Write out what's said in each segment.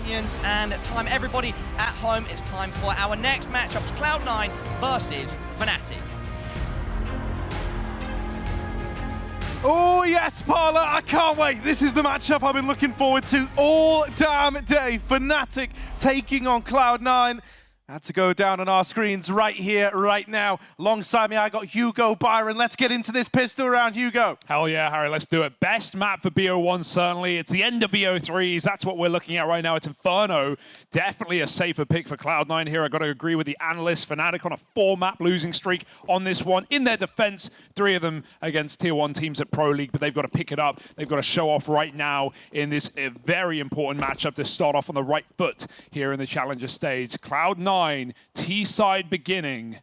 champions, and time everybody at home, it's time for our next matchup, Cloud9 versus fnatic. Oh yes, Parla, I can't wait. This is the matchup I've been looking forward to all damn day. fnatic taking on Cloud9. Had to go down on our screens right here, right now. Alongside me, I got Hugo, Byron. Let's get into this pistol round, Hugo. Hell yeah, Harry, let's do it. Best map for BO1, certainly. It's the end of BO3s. That's what we're looking at right now. It's Inferno. Definitely a safer pick for Cloud9 here. I've got to agree with the analyst. fnatic on a 4-map losing streak on this one. In their defense, 3 of them against Tier 1 teams at Pro League, but they've got to pick it up. They've got to show off right now in this very important matchup to start off on the right foot here in the Challenger stage. Cloud9, T-side beginning.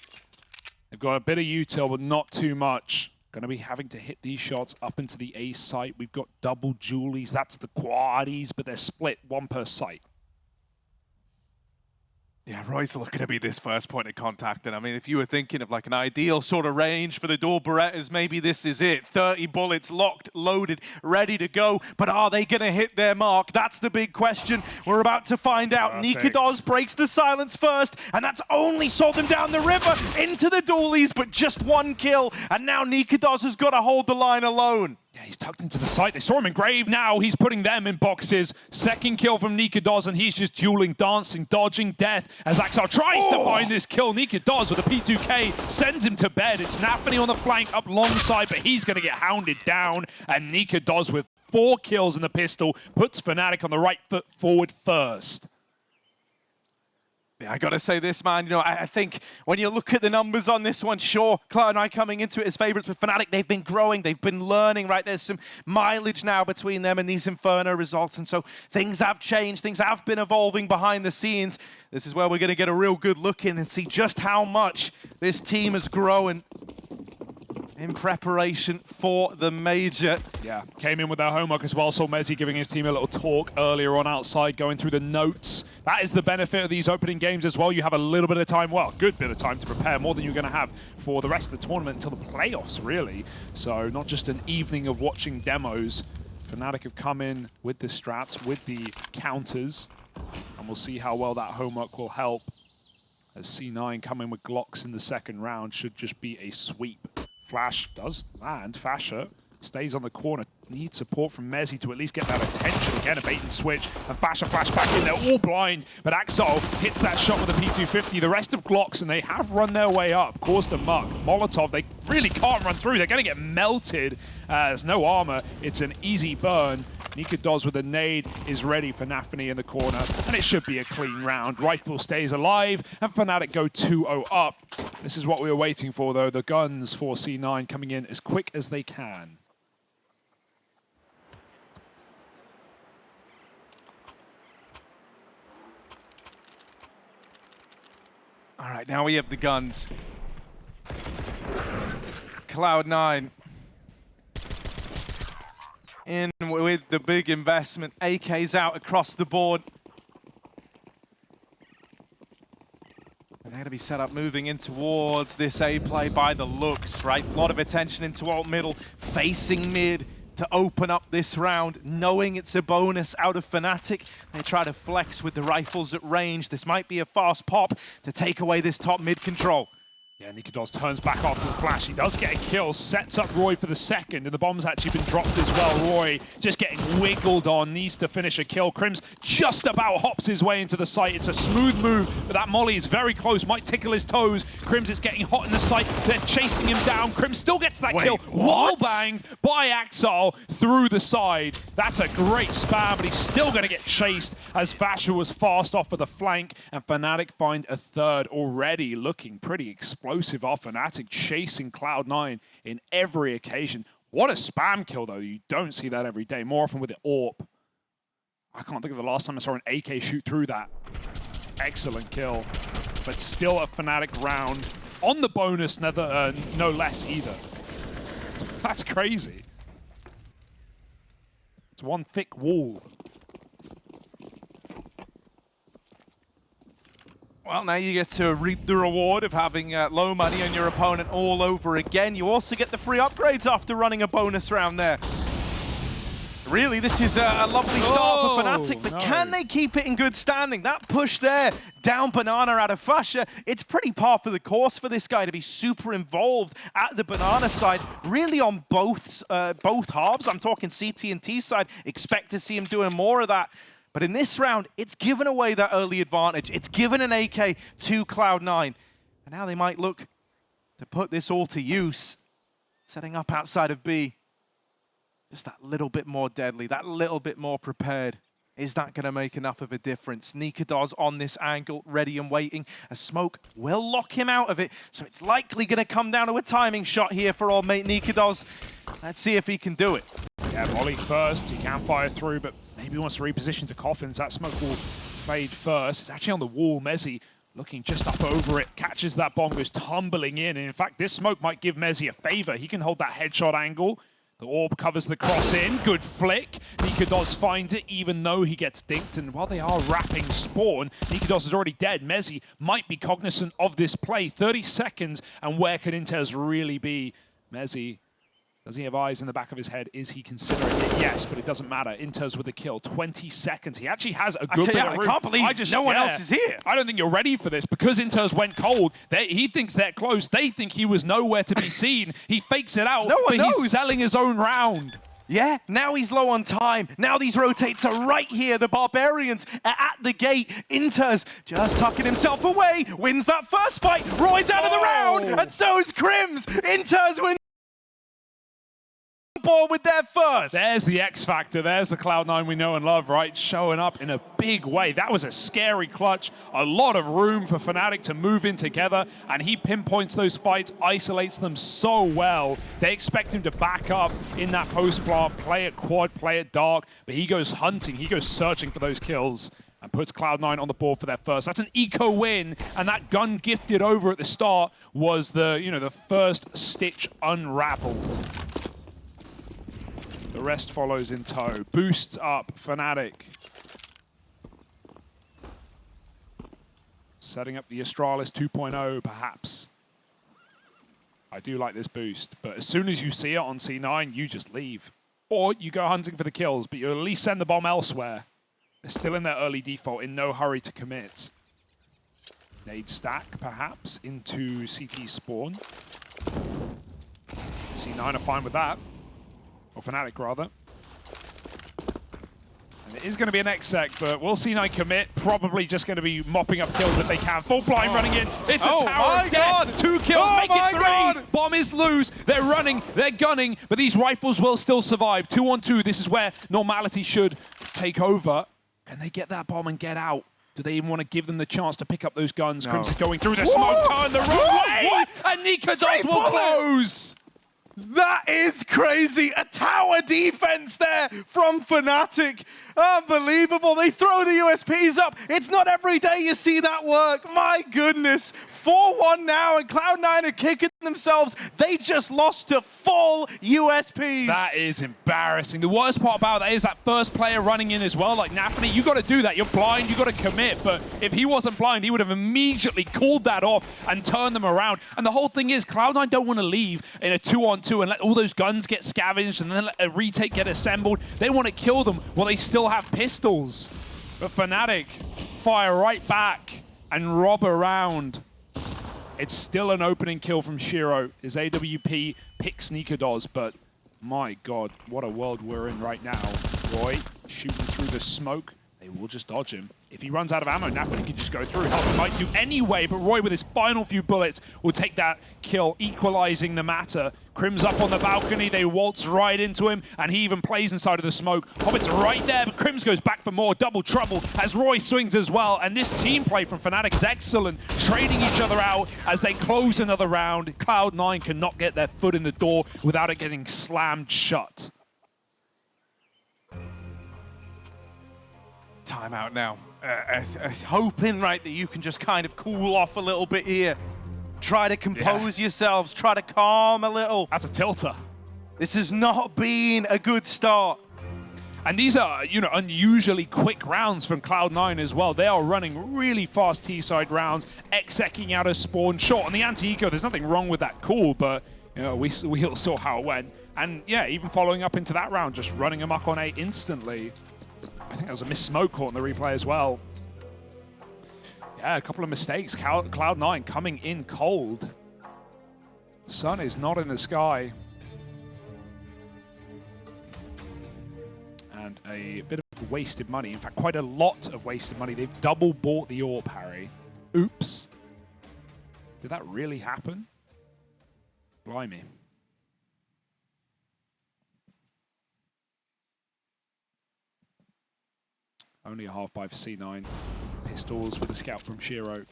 They've got a bit of util, but not too much. Going to be having to hit these shots up into the A site. We've got double Julies. That's the quaddies, but they're split 1 per site. Yeah, roeJ's looking to be this first point of contact. And I mean, if you were thinking of like an ideal sort of range for the dual Berettas, maybe this is it. 30 bullets locked, loaded, ready to go. But are they going to hit their mark? That's the big question. We're about to find out. nicoodoz breaks the silence first, and that's only sold them down the river into the dualies, but just 1 kill. And now nicoodoz has got to hold the line alone. Yeah, he's tucked into the site. They saw him engrave now. He's putting them in boxes. Second kill from nicoodoz, and he's just dueling, dancing, dodging death as Axel tries to find this kill. nicoodoz with a P2K sends him to bed. It's nafany on the flank up long side, but he's going to get hounded down. And nicoodoz with 4 kills in the pistol puts fnatic on the right foot forward first. Yeah, I gotta say this, man. You know, I think when you look at the numbers on this one, sure, Cloud9 coming into it as favorites, but fnatic, they've been growing, they've been learning, right? There's some mileage now between them and these Inferno results, and so things have changed, things have been evolving behind the scenes. This is where we're gonna get a real good look in and see just how much this team has grown in preparation for the major. Yeah, came in with their homework as well. Saw mezii giving his team a little talk earlier on outside, going through the notes. That is the benefit of these opening games as well. You have a little bit of time, well, a good bit of time to prepare, more than you're going to have for the rest of the tournament until the playoffs, really. So not just an evening of watching demos. fnatic have come in with the strats, with the counters, and we'll see how well that homework will help. As C9 come in with Glocks in the second round, should just be a sweep. Flash does land. Fasher stays on the corner. Needs support from mezii to at least get that attention. Again, a bait and switch. And Fasher flash back in. They're all blind. But Axel hits that shot with a P250. The rest of Glocks, and they have run their way up. Caused a muck. Molotov, they really can't run through. They're going to get melted. There's no armor. It's an easy burn. nicoodoz with a nade is ready for nafany in the corner. And it should be a clean round. Rifle stays alive. And fnatic go 2-0 up. This is what we were waiting for, though. The guns for C9 coming in as quick as they can. All right, now we have the guns. Cloud9 in with the big investment. AK's out across the board. And they're going to be set up moving in towards this A play by the looks, right? A lot of attention into alt middle, facing mid to open up this round, knowing it's a bonus out of fnatic. They try to flex with the rifles at range. This might be a fast pop to take away this top mid control. Yeah, nicoodoz turns back after the flash. He does get a kill, sets up roeJ for the second, and the bomb's actually been dropped as well. roeJ just getting wiggled on, needs to finish a kill. Krimz just about hops his way into the site. It's a smooth move, but that molly is very close, might tickle his toes. Krimz is getting hot in the site. They're chasing him down. Krimz still gets that kill. Wall banged by Axel through the side. That's a great spam, but he's still going to get chased as Fasher was fast off of the flank, and fnatic find a third already, looking pretty explosive off fnatic, chasing Cloud9 in every occasion. What a spam kill, though. You don't see that every day. More often with the AWP. I can't think of the last time I saw an AK shoot through that. Excellent kill. But still a fnatic round. On the bonus, no less either. That's crazy. It's one thick wall. Well, now you get to reap the reward of having low money on your opponent all over again. You also get the free upgrades after running a bonus round there. Really, this is a lovely start for Fnatic, but no. can they keep it in good standing? That push there, down banana out of Fasha, it's pretty par for the course for this guy to be super involved at the banana side, really on both halves. I'm talking CT and T side. Expect to see him doing more of that. But in this round, it's given away that early advantage. It's given an AK to Cloud9. And now they might look to put this all to use, setting up outside of B. Just that little bit more deadly, that little bit more prepared. Is that going to make enough of a difference? nicoodoz on this angle, ready and waiting. A smoke will lock him out of it, so it's likely going to come down to a timing shot here for old mate nicoodoz. Let's see if he can do it. Yeah, volley first. He can fire through, but maybe he wants to reposition to coffins. That smoke will fade first. It's actually on the wall. mezii looking just up over it, catches that bomb, goes tumbling in. And in fact, this smoke might give mezii a favor. He can hold that headshot angle. The orb covers the cross in. Good flick. nicoodoz finds it, even though he gets dinked. And while they are wrapping spawn, nicoodoz is already dead. mezii might be cognizant of this play. 30 seconds, and where can interz really be? mezii, does he have eyes in the back of his head? Is he considering it? Yes, but it doesn't matter. interz with a kill. 20 seconds. He actually has a good bit of room. I can't believe no one else is here. I don't think you're ready for this because interz went cold. He thinks they're close. They think he was nowhere to be seen. He fakes it out, but he's selling his own round. Yeah, now he's low on time. Now these rotates are right here. The Barbarians are at the gate. interz just tucking himself away. Wins that first fight. roeJ's out of the round, and so's Crims. interz wins ball with their first. There's the X factor. There's the Cloud9 we know and love, right? Showing up in a big way. That was a scary clutch. A lot of room for Fnatic to move in together, and he pinpoints those fights, isolates them so well. They expect him to back up in that post-plant, play it quad, play it dark, but he goes hunting, he goes searching for those kills and puts Cloud9 on the board for their first. That's an eco win, and that gun gifted over at the start was the, the first stitch unraveled. The rest follows in tow. Boosts up Fnatic. Setting up the Astralis 2.0, perhaps. I do like this boost, but as soon as you see it on C9, you just leave. Or you go hunting for the kills, but you at least send the bomb elsewhere. They're still in their early default, in no hurry to commit. Nade stack, perhaps, into CT spawn. C9 are fine with that. Or Fnatic, rather. And it is going to be an exec, but we'll see C9 commit. Probably just going to be mopping up kills if they can. Full blind running in. It's a tower of death. 2 kills, make it 3. God. Bomb is loose. They're running, they're gunning, but these rifles will still survive. 2-on-2, this is where normality should take over. Can they get that bomb and get out? Do they even want to give them the chance to pick up those guns? No. Crimson going through the smoke, turn the wrong way, and nicoodoz will close. That is crazy. A tower defense there from Fnatic. Unbelievable. They throw the USPs up. It's not every day you see that work. My goodness. 4-1 now, and Cloud9 are kicking themselves. They just lost to full USPs. That is embarrassing. The worst part about that is that first player running in as well, like nafany. You got to do that. You're blind. You got to commit. But if he wasn't blind, he would have immediately called that off and turned them around. And the whole thing is, Cloud9 don't want to leave in a 2-on-2 and let all those guns get scavenged and then let a retake get assembled. They want to kill them while they still have pistols. But Fnatic fire right back and rob around. It's still an opening kill from Shiro. His AWP picks nicoodoz, but my God, what a world we're in right now. roeJ shooting through the smoke. They will just dodge him. If he runs out of ammo, nafany can just go through. Hobbit might do anyway, but roeJ with his final few bullets will take that kill, equalizing the matter. Crim's up on the balcony, they waltz right into him, and he even plays inside of the smoke. Hobbit's right there, but Crims goes back for more. Double trouble as roeJ swings as well, and this team play from Fnatic is excellent, trading each other out as they close another round. Cloud9 cannot get their foot in the door without it getting slammed shut. Timeout now. Hoping, right, that you can just kind of cool off a little bit here. Try to compose yourselves. Try to calm a little. That's a tilter. This has not been a good start. And these are, unusually quick rounds from Cloud9 as well. They are running really fast T-side rounds, execing out of spawn. Short on the anti-eco, there's nothing wrong with that call, but You know, we all saw how it went. And yeah, even following up into that round, just running amok on A instantly. I think there was a missed smoke caught in the replay as well. Yeah, a couple of mistakes. Cloud9 coming in cold. Sun is not in the sky. And a bit of wasted money. In fact, quite a lot of wasted money. They've double bought the AWP, Harry. Oops. Did that really happen? Blimey. Only a half buy for C9. Pistols with a scout from roeJ.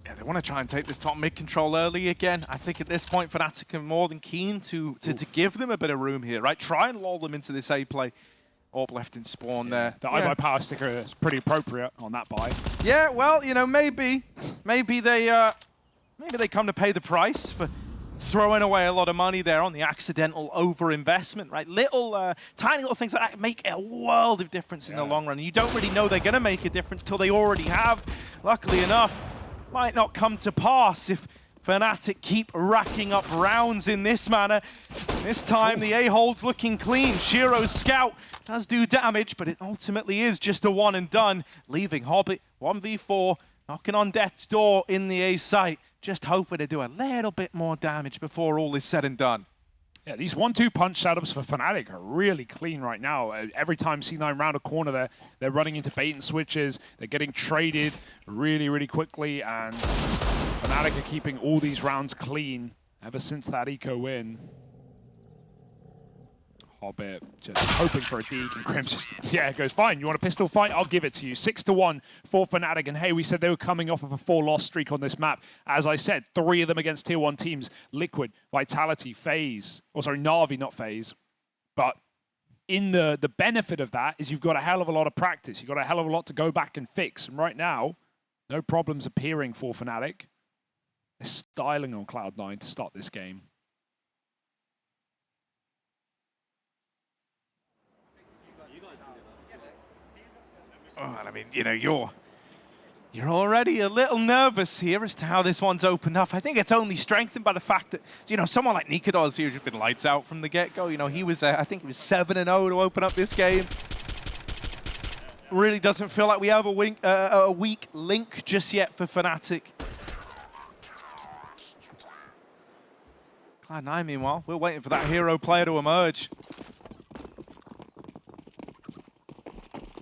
Yeah, they want to try and take this top mid control early again. I think at this point, fnatic are more than keen to give them a bit of room here, right? Try and lull them into this A play. AWP left in spawn there. The iBuy power sticker is pretty appropriate on that buy. Yeah, well, you know, maybe they come to pay the price for throwing away a lot of money there on the accidental overinvestment, right? Tiny little things like that make a world of difference in the long run. You don't really know they're going to make a difference till they already have. Luckily enough, might not come to pass if fnatic keep racking up rounds in this manner. This time the A-hold's looking clean. roeJ's scout does do damage, but it ultimately is just a one and done, leaving Hobbit 1v4, knocking on death's door in the A site, just hoping to do a little bit more damage before all is said and done. Yeah, these 1-2 punch setups for fnatic are really clean right now. Every time C9 round a corner, they're running into bait and switches. They're getting traded really, really quickly, and fnatic are keeping all these rounds clean ever since that eco win. Hobbit just hoping for a deke, and Crim's just, yeah, goes, fine, you want a pistol fight? I'll give it to you. 6-1 for fnatic, and hey, we said they were coming off of a 4-loss streak on this map. As I said, 3 of them against tier 1 teams, Liquid, Vitality, FaZe, or sorry, Na'Vi, not FaZe. But in the benefit of that is you've got a hell of a lot of practice. You've got a hell of a lot to go back and fix, and right now, no problems appearing for fnatic. They're styling on Cloud9 to start this game. Oh, and I mean, you know, you're already a little nervous here as to how this one's opened up. I think it's only strengthened by the fact that, you know, someone like nicoodoz here has been lights out from the get-go. You know, he was, I think he was 7-0 to open up this game. Really doesn't feel like we have a weak link just yet for fnatic. Cloud9, meanwhile, we're waiting for that hero player to emerge.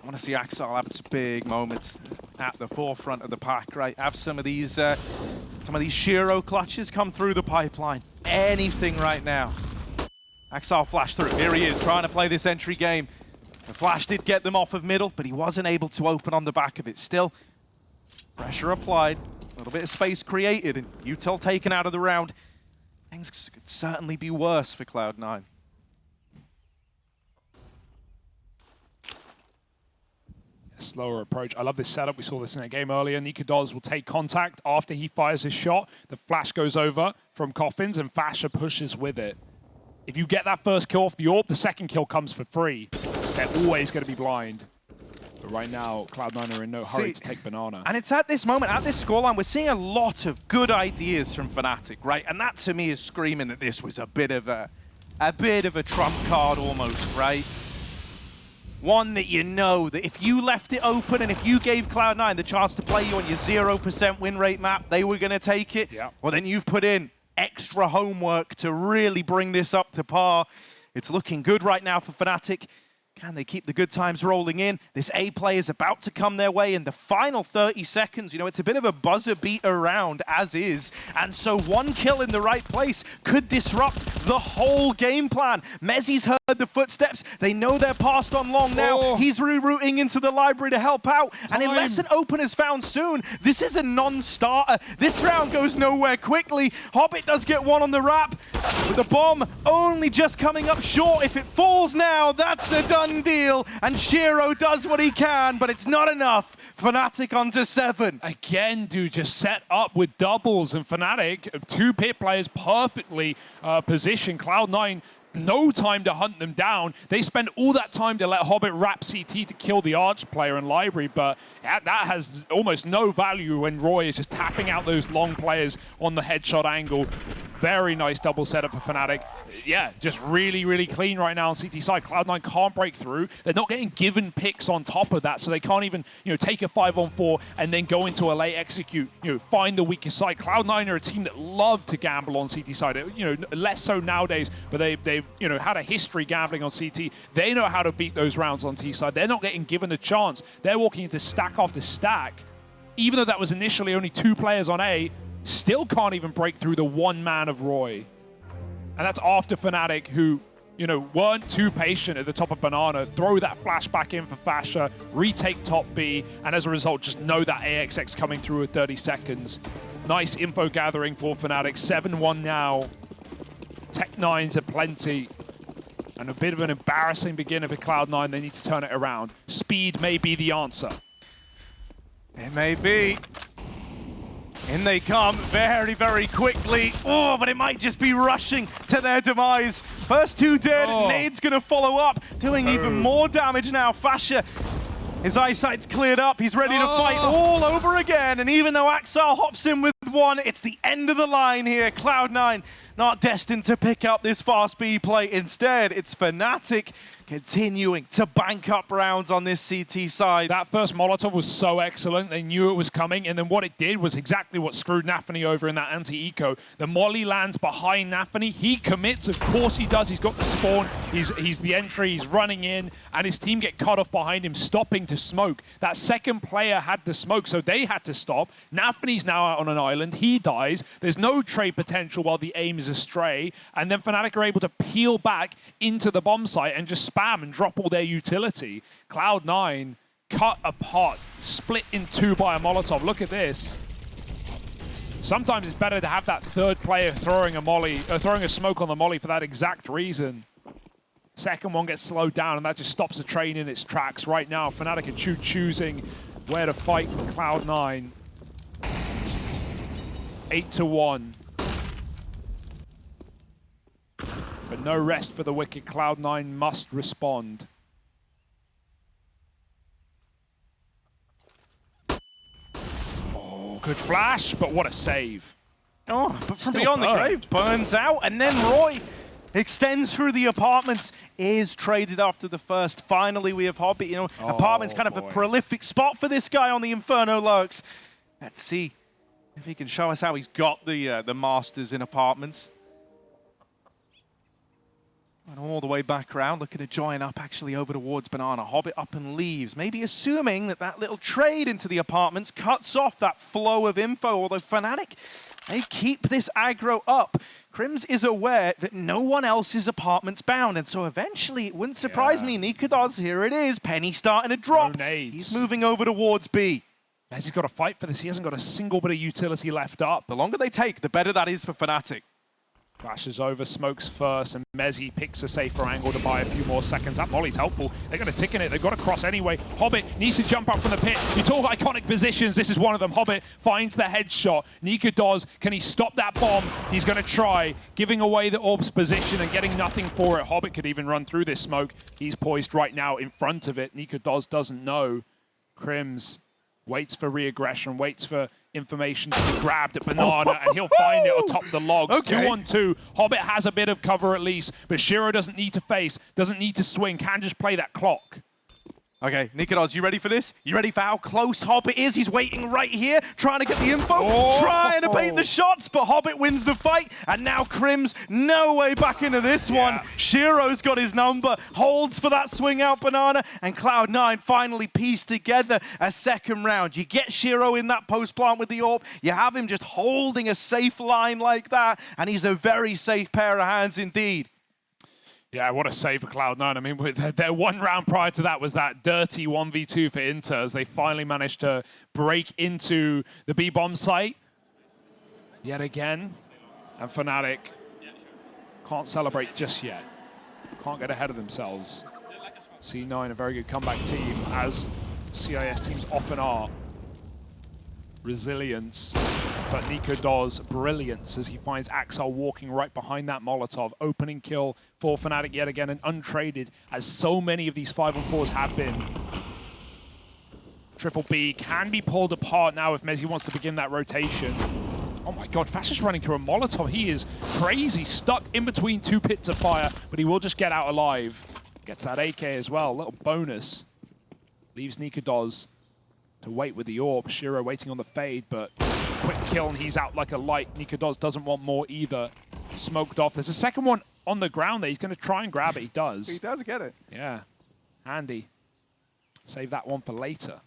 I want to see Axel have some big moments at the forefront of the pack, right? Have some of these roeJ clutches come through the pipeline. Anything right now. Axel flashed through. Here he is, trying to play this entry game. The flash did get them off of middle, but he wasn't able to open on the back of it. Still, pressure applied, a little bit of space created, and util taken out of the round. Things could certainly be worse for Cloud9. Slower approach. I love this setup. We saw this in a game earlier. nicoodoz will take contact after he fires his shot. The flash goes over from Coffins, and Fasher pushes with it. If you get that first kill off the AWP, the second kill comes for free. They're always going to be blind. But right now, Cloud9 are in no hurry to take banana. And it's at this moment, at this scoreline, we're seeing a lot of good ideas from fnatic, right? And that, to me, is screaming that this was a bit of a trump card almost, right? One that you know that if you left it open and if you gave Cloud9 the chance to play you on your 0% win rate map, they were going to take it. Yeah. Well, then you've put in extra homework to really bring this up to par. It's looking good right now for fnatic. Can they keep the good times rolling in? This A play is about to come their way in the final 30 seconds. You know, it's a bit of a buzzer beater round as is. And so one kill in the right place could disrupt the whole game plan. Mezii's heard the footsteps. They know they're passed on long now. Oh. He's rerouting into the library to help out. And unless an open is found soon, this is a non-starter. This round goes nowhere quickly. Hobbit does get one on the wrap, with the bomb only just coming up short. If it falls now, that's a done deal, and roeJ does what he can, but it's not enough. fnatic onto 7. Again, dude, just set up with doubles, and fnatic, 2 pit players perfectly positioned. Cloud9 no time to hunt them down. They spend all that time to let Hobbit wrap CT to kill the Arch player in library, but that has almost no value when roeJ is just tapping out those long players on the headshot angle. Very nice double setup for fnatic. Yeah, just really, really clean right now on CT side. Cloud9 can't break through. They're not getting given picks on top of that, so they can't even, take a 5-on-4 and then go into a late execute, find the weakest side. Cloud9 are a team that love to gamble on CT side. Less so nowadays, but they've had a history gambling on CT. They know how to beat those rounds on T side. They're not getting given a chance. They're walking into stack after stack. Even though that was initially only 2 players on A, still can't even break through the one man of roeJ. And that's after fnatic, who, weren't too patient at the top of Banana, throw that flashback in for fasha, retake top B, and as a result, just know that AXX coming through with 30 seconds. Nice info gathering for fnatic. 7-1 now. Tech9s are plenty. And a bit of an embarrassing beginning for Cloud9. They need to turn it around. Speed may be the answer. It may be. In they come very, very quickly. Oh, but it might just be rushing to their demise. First 2 dead, Nade's gonna follow up, doing even more damage now. fasha, his eyesight's cleared up. He's ready to fight all over again. And even though Axel hops in with 1, it's the end of the line here. Cloud9 not destined to pick up this fast B play. Instead, it's fnatic continuing to bank up rounds on this CT side. That first Molotov was so excellent. They knew it was coming, and then what it did was exactly what screwed nafany over in that anti-eco. The molly lands behind nafany. He commits, of course he does. He's got the spawn. He's the entry. He's running in, and his team get cut off behind him, stopping to smoke. That second player had the smoke, so they had to stop. nafany's now out on an island. He dies. There's no trade potential while the aim is astray, and then fnatic are able to peel back into the bomb site and just spam and drop all their utility. Cloud9 cut apart, split in 2 by a Molotov. Look at this. Sometimes it's better to have that third player throwing a smoke on the molly for that exact reason. Second one gets slowed down, and that just stops the train in its tracks. Right now, fnatic are choosing where to fight for Cloud9. 8-1. But no rest for the wicked. Cloud9 must respond. Oh, good flash, but what a save. Oh, but from Still beyond burned. the grave, burns out, and then roeJ extends through the apartments, is traded after the first. Finally, we have Hobbit. Apartments kind of a prolific spot for this guy on the Inferno lurks. Let's see if he can show us how he's got the masters in apartments. And all the way back around, looking to join up actually over towards Banana. Hobbit up and leaves, maybe assuming that that little trade into the apartments cuts off that flow of info, although fnatic, they keep this aggro up. Crims is aware that no one else is apartments bound, and so eventually, it wouldn't surprise me, nicoodoz, here it is, Penny starting to drop. He's moving over towards B. Mezii's got to fight for this. He hasn't got a single bit of utility left up. The longer they take, the better that is for fnatic. Flashes over, smokes first, and mezii picks a safer angle to buy a few more seconds. That molly's helpful. They're going to tick in it. They've got to cross anyway. Hobbit needs to jump up from the pit. You talk iconic positions. This is one of them. Hobbit finds the headshot. nicoodoz, can he stop that bomb? He's going to try, giving away the orb's position and getting nothing for it. Hobbit could even run through this smoke. He's poised right now in front of it. nicoodoz doesn't know. Crims waits for re-aggression, waits for information to be grabbed at Banana, and he'll find it atop the logs. Okay. 2-on-2. Hobbit has a bit of cover at least, but Shiro doesn't need to face, doesn't need to swing, can just play that clock. Okay, nicoodoz, you ready for this? You ready for how close Hobbit is? He's waiting right here, trying to get the info, trying to bait the shots, but Hobbit wins the fight, and now Crims, no way back into this one. Shiro's got his number, holds for that swing out Banana, and Cloud9 finally pieced together a second round. You get Shiro in that post plant with the orb, you have him just holding a safe line like that, and he's a very safe pair of hands indeed. Yeah, what a save for Cloud9. I mean, their one round prior to that was that dirty 1v2 for interz. They finally managed to break into the B-bomb site yet again. And fnatic can't celebrate just yet. Can't get ahead of themselves. C9, a very good comeback team, as CIS teams often are. resilience, but nicoodoz brilliance as he finds Axel walking right behind that Molotov. Opening kill for fnatic yet again, and untraded, as so many of these 5-on-4s have been. Triple B can be pulled apart now if mezii wants to begin that rotation. Oh my god, Fash is running through a Molotov. He is crazy, stuck in between two pits of fire, but he will just get out alive. Gets that AK as well, little bonus. Leaves nicoodoz to wait with the orb. nicoodoz waiting on the fade, but quick kill and he's out like a light. nicoodoz doesn't want more either. Smoked off. There's a second one on the ground there. He's going to try and grab it. He does. He does get it. Yeah. Handy. Save that one for later.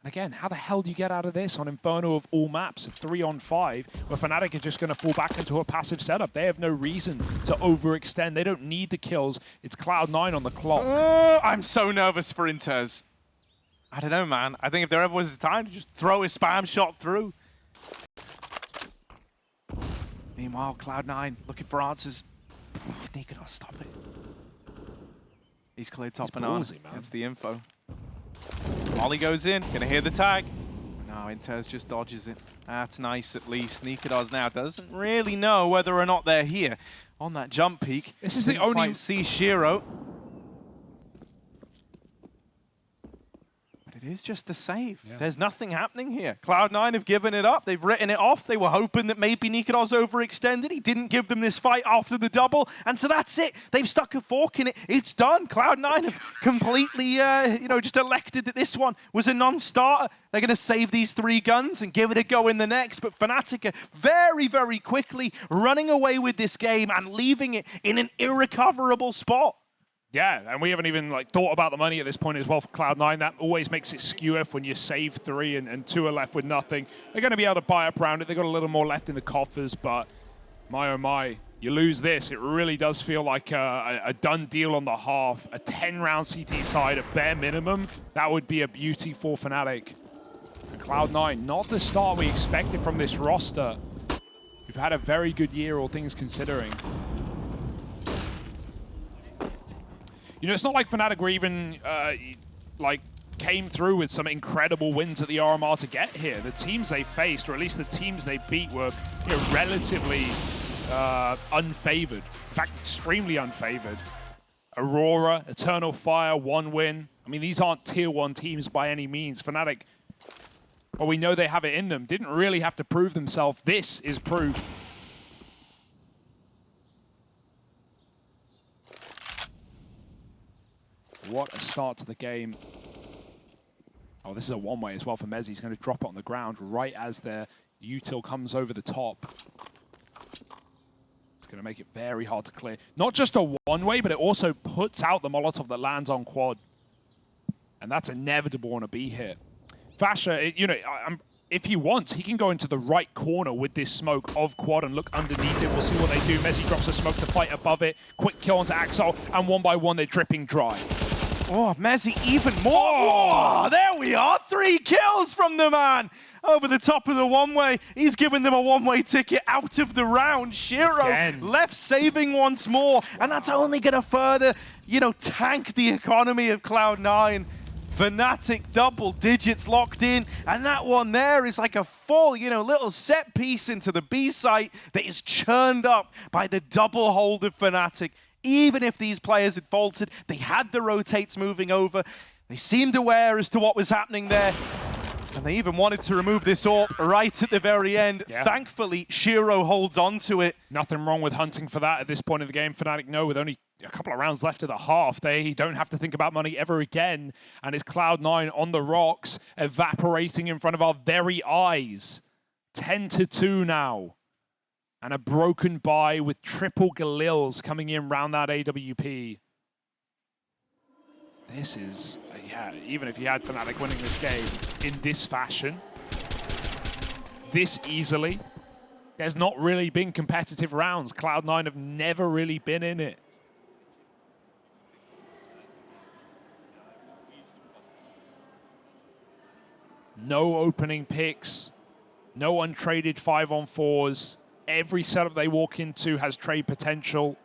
And again, how the hell do you get out of this on Inferno of all maps, 3-on-5, where fnatic are just going to fall back into a passive setup? They have no reason to overextend. They don't need the kills. It's Cloud9 on the clock. Oh, I'm so nervous for interz. I don't know, man. I think if there ever was a time to just throw a spam shot through. Meanwhile, Cloud9 looking for answers. nicoodoz, stop it. He's cleared top and on. That's the info. Molly goes in, gonna hear the tag. No, interz just dodges it. That's nice at least. nicoodoz now doesn't really know whether or not they're here. On that jump peak, this is the only... quite see nicoodoz. But it is just a save. Yeah. There's nothing happening here. Cloud9 have given it up. They've written it off. They were hoping that maybe nicoodoz overextended. He didn't give them this fight after the double. And so that's it. They've stuck a fork in it. It's done. Cloud9 have completely, just elected that this one was a non-starter. They're going to save these 3 guns and give it a go in the next. But fnatic are very, very quickly running away with this game and leaving it in an irrecoverable spot. Yeah, and we haven't even thought about the money at this point as well for Cloud9. That always makes it skew if when you save 3 and 2 are left with nothing. They're going to be able to buy up around it. They've got a little more left in the coffers, but my oh my, you lose this. It really does feel like a done deal on the half. A 10-round CT side, a bare minimum. That would be a beauty for fnatic. And Cloud9, not the start we expected from this roster. We've had a very good year, all things considering. You know, it's not like fnatic were even, came through with some incredible wins at the RMR to get here. The teams they faced, or at least the teams they beat, were relatively unfavored. In fact, extremely unfavored. Aurora, Eternal Fire, 1 win. I mean, these aren't tier 1 teams by any means. fnatic, well, we know they have it in them. Didn't really have to prove themselves. This is proof. What a start to the game. Oh, this is a one-way as well for mezii. He's going to drop it on the ground right as their util comes over the top. It's going to make it very hard to clear. Not just a one-way, but it also puts out the Molotov that lands on quad. And that's inevitable on a B hit. Fasha, if he wants, he can go into the right corner with this smoke of quad and look underneath it. We'll see what they do. mezii drops a smoke to fight above it. Quick kill onto Axel, and 1 by 1, they're dripping dry. Oh, mezii even more. Oh, there we are. 3 kills from the man. Over the top of the one-way. He's given them a one-way ticket out of the round. nicoodoz left saving once more. And that's only going to further, tank the economy of Cloud9. fnatic double digits locked in. And that one there is like a full, little set piece into the B site that is churned up by the double hold of fnatic. Even if these players had faltered, they had the rotates moving over. They seemed aware as to what was happening there. And they even wanted to remove this AWP right at the very end. Yeah. Thankfully, nicoodoz holds on to it. Nothing wrong with hunting for that at this point of the game. fnatic know with only a couple of rounds left of the half, they don't have to think about money ever again. And it's Cloud9 on the rocks, evaporating in front of our very eyes. 10-2 now. And a broken bye with triple Galils coming in round that AWP. This is, even if you had fnatic winning this game in this fashion, this easily, there's not really been competitive rounds. Cloud9 have never really been in it. No opening picks, no untraded 5-on-4s. Every setup they walk into has trade potential.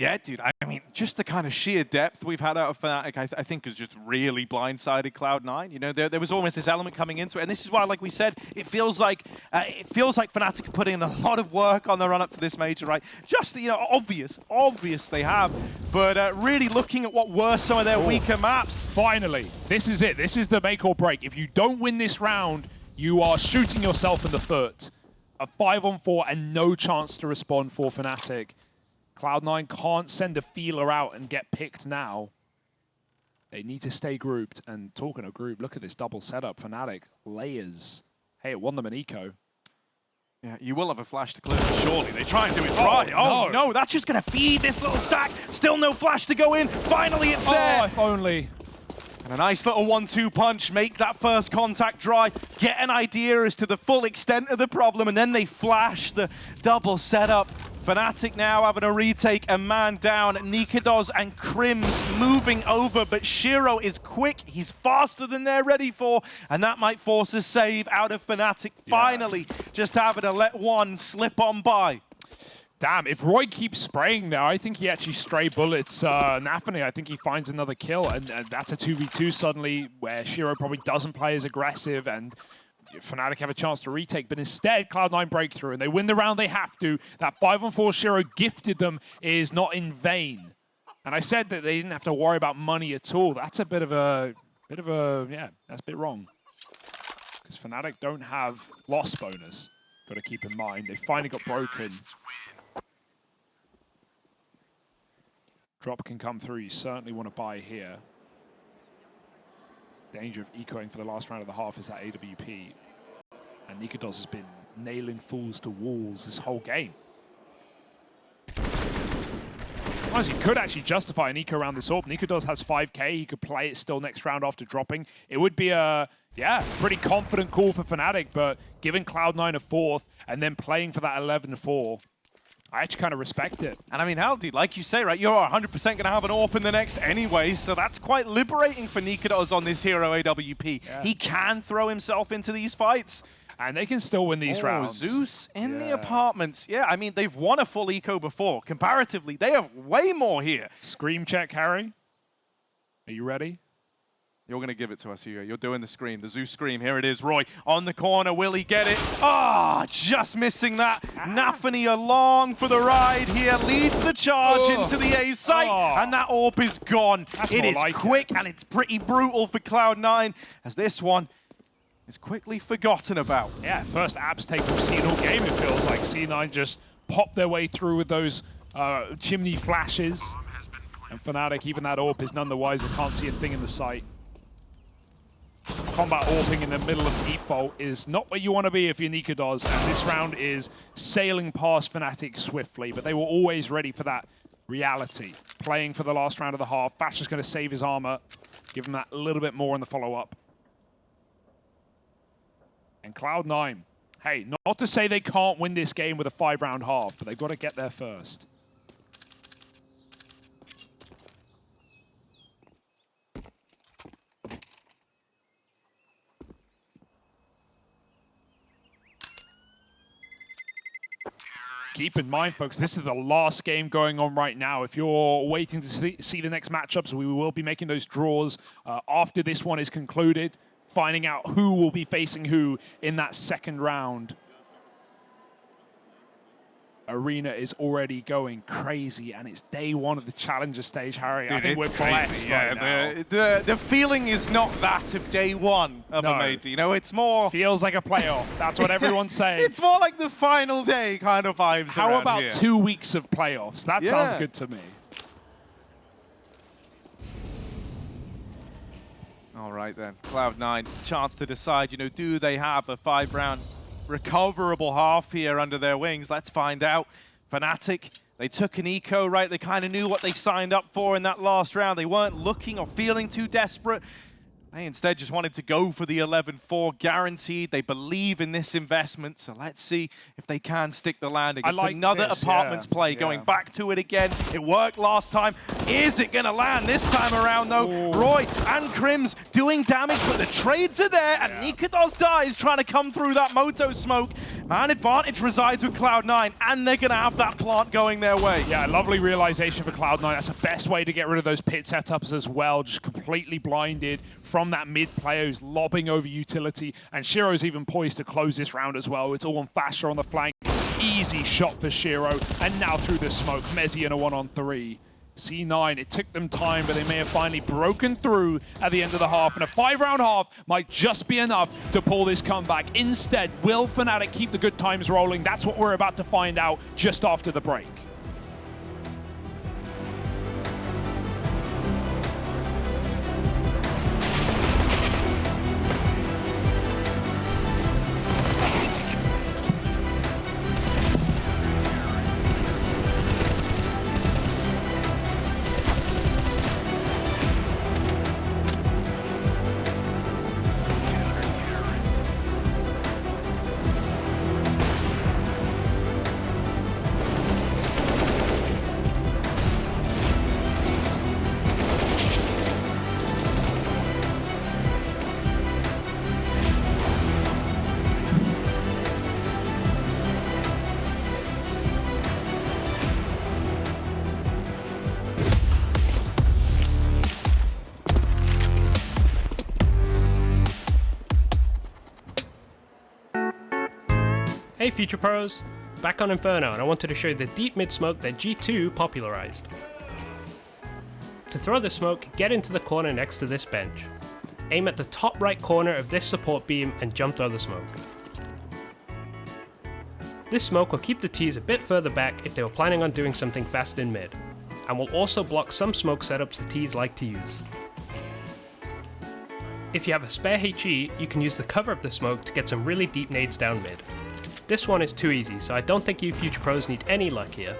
Yeah, dude, I mean, just the kind of sheer depth we've had out of fnatic, I think has just really blindsided Cloud9. You know, there was almost this element coming into it, and this is why, like we said, it feels like fnatic are putting in a lot of work on the run-up to this major, right? Just, you know, obvious they have, but really looking at what were some of their weaker maps. Finally, this is it. This is the make or break. If you don't win this round, you are shooting yourself in the foot. A 5-on-4 and no chance to respond for fnatic. Cloud9 can't send a feeler out and get picked now. They need to stay grouped. And talking of group, look at this double setup. fnatic, layers. Hey, it won them an eco. Yeah, you will have a flash to clear, surely. They try and do it dry. Oh, no, that's just going to feed this little stack. Still no flash to go in. Finally, it's there. Oh, if only. And a nice little 1-2 punch, make that first contact dry, get an idea as to the full extent of the problem, and then they flash the double setup. fnatic now having a retake, a man down. nicoodoz and Crims moving over, but Shiro is quick. He's faster than they're ready for, and that might force a save out of fnatic. Finally, just having to let one slip on by. Damn, if roeJ keeps spraying there, I think he actually stray bullets nafany. I think he finds another kill, and that's a 2v2 suddenly where Shiro probably doesn't play as aggressive, and fnatic have a chance to retake, but instead Cloud9 breakthrough, and they win the round they have to. That 5-on-4 Shiro gifted them is not in vain. And I said that they didn't have to worry about money at all. That's a bit of a, yeah, that's a bit wrong. Because fnatic don't have loss bonus. Got to keep in mind. They finally got broken. Drop can come through. You certainly want to buy here. Danger of ecoing for the last round of the half is that AWP. And nicoodoz has been nailing fools to walls this whole game. Honestly, could actually justify an eco around this orb. nicoodoz has 5k. He could play it still next round after dropping. It would be a, yeah, pretty confident call for fnatic, but giving Cloud9 a 4th and then playing for that 11-4, I actually kind of respect it. And I mean, hell, dude, like you say, right, you're 100% going to have an AWP in the next anyway, so that's quite liberating for nicoodoz on this hero AWP. Yeah. He can throw himself into these fights. And they can still win these rounds. Zeus in the apartments. Yeah, I mean, they've won a full eco before. Comparatively, they have way more here. Scream check, Harry. Are you ready? You're going to give it to us, Hugo. You're doing the scream, the Zeus scream. Here it is, roeJ on the corner. Will he get it? Ah, just missing that. nafany along for the ride here. Leads the charge into the A site, and that AWP is gone. It is quick, and it's pretty brutal for Cloud9, as this one is quickly forgotten about. Yeah, first abs take we've seen all game, it feels like. C9 just popped their way through with those chimney flashes. And fnatic, even that AWP is none the wiser. Can't see a thing in the sight. Combat AWPing in the middle of default is not where you want to be if you're nicoodoz, and this round is sailing past fnatic swiftly, but they were always ready for that reality. Playing for the last round of the half. Thatcher's going to save his armor, give him that little bit more in the follow-up. And Cloud9, hey, not to say they can't win this game with a 5-round half, but they've got to get there first. Keep in mind, folks, this is the last game going on right now. If you're waiting to see the next matchups, we will be making those draws after this one is concluded, finding out who will be facing who in that second round. Arena is already going crazy, and it's day one of the Challenger stage, Harry. Dude, I think we're blessed right now. The feeling is not that of day one of a major. You know, it's more... Feels like a playoff. That's what everyone's saying. It's more like the final day kind of vibes. How about here. 2 weeks of playoffs? That sounds good to me. All right, then. Cloud9, chance to decide, you know, do they have a 5-round recoverable half here under their wings? Let's find out. fnatic, they took an eco, right? They kind of knew what they signed up for in that last round. They weren't looking or feeling too desperate. They instead just wanted to go for the 11-4 guaranteed. They believe in this investment, so let's see if they can stick the landing. It's like another apartments play, going back to it again. It worked last time. Is it going to land this time around, though? Ooh. roeJ and Crims doing damage, but the trades are there, and nicoodoz dies trying to come through that Moto smoke. Man, advantage resides with Cloud9, and they're going to have that plant going their way. Yeah, lovely realization for Cloud9. That's the best way to get rid of those pit setups as well. Just completely blinded from that mid player who's lobbing over utility. And Shiro's even poised to close this round as well. It's all on Fasher on the flank. Easy shot for Shiro. And now through the smoke, mezii in a 1-on-3. C9, it took them time, but they may have finally broken through at the end of the half, and a 5-round half might just be enough to pull this comeback. Instead, will fnatic keep the good times rolling? That's what we're about to find out just after the break. Hey Future Pros! Back on Inferno, and I wanted to show you the deep mid smoke that G2 popularized. To throw the smoke, get into the corner next to this bench. Aim at the top right corner of this support beam and jump throw the smoke. This smoke will keep the T's a bit further back if they were planning on doing something fast in mid, and will also block some smoke setups the T's like to use. If you have a spare HE, you can use the cover of the smoke to get some really deep nades down mid. This one is too easy, so I don't think you Future Pros need any luck here.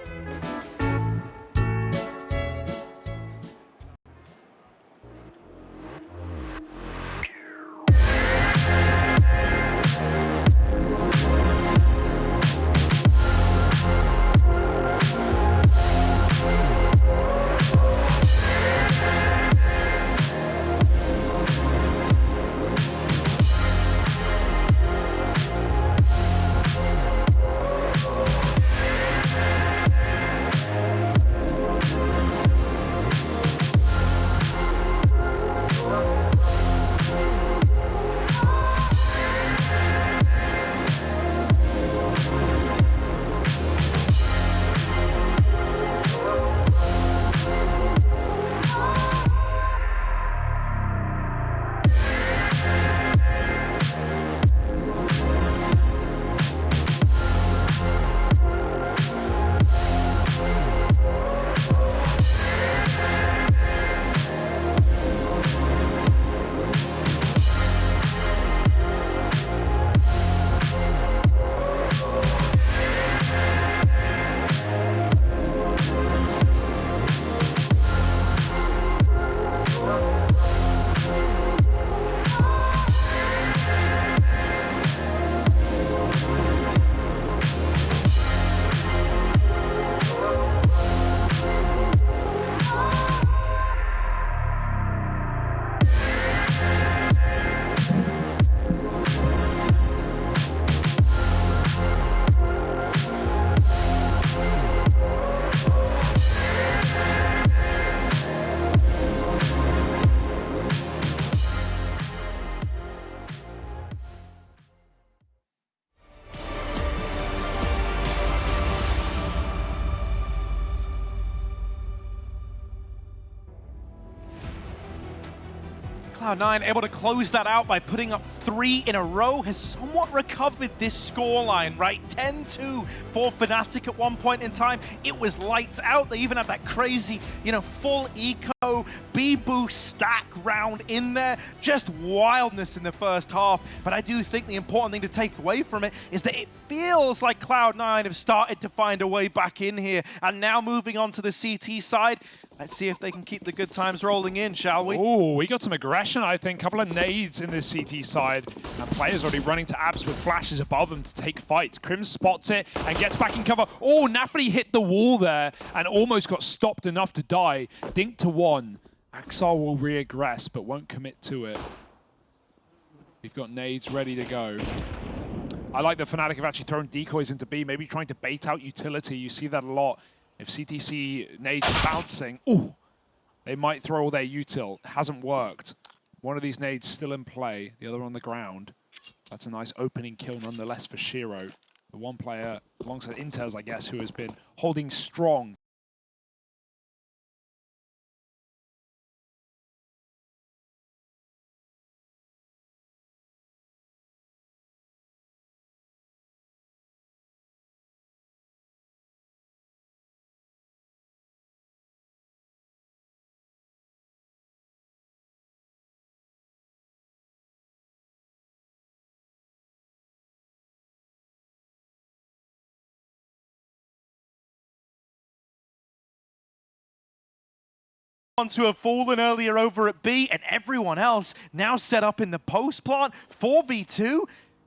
Cloud9 able to close that out by putting up 3 in a row, has somewhat recovered this scoreline, right? 10-2 for fnatic at one point in time. It was lights out. They even had that crazy, full eco B-boost stack round in there, just wildness in the first half. But I do think the important thing to take away from it is that it feels like Cloud9 have started to find a way back in here. And now moving on to the CT side, let's see if they can keep the good times rolling in, shall we? Oh, we got some aggression, I think. Couple of nades in this CT side. And players already running to abs with flashes above them to take fights. Krim spots it and gets back in cover. Oh, nafany hit the wall there and almost got stopped enough to die. Dink to one. Axar will reaggress, but won't commit to it. We've got nades ready to go. I like the fnatic have actually thrown decoys into B, maybe trying to bait out utility. You see that a lot. If CTC nades bouncing, ooh, they might throw all their util. It hasn't worked. One of these nades still in play, the other on the ground. That's a nice opening kill nonetheless for Shiro. The one player alongside interz, I guess, who has been holding strong. To have fallen earlier over at B, and everyone else now set up in the post plant. 4v2,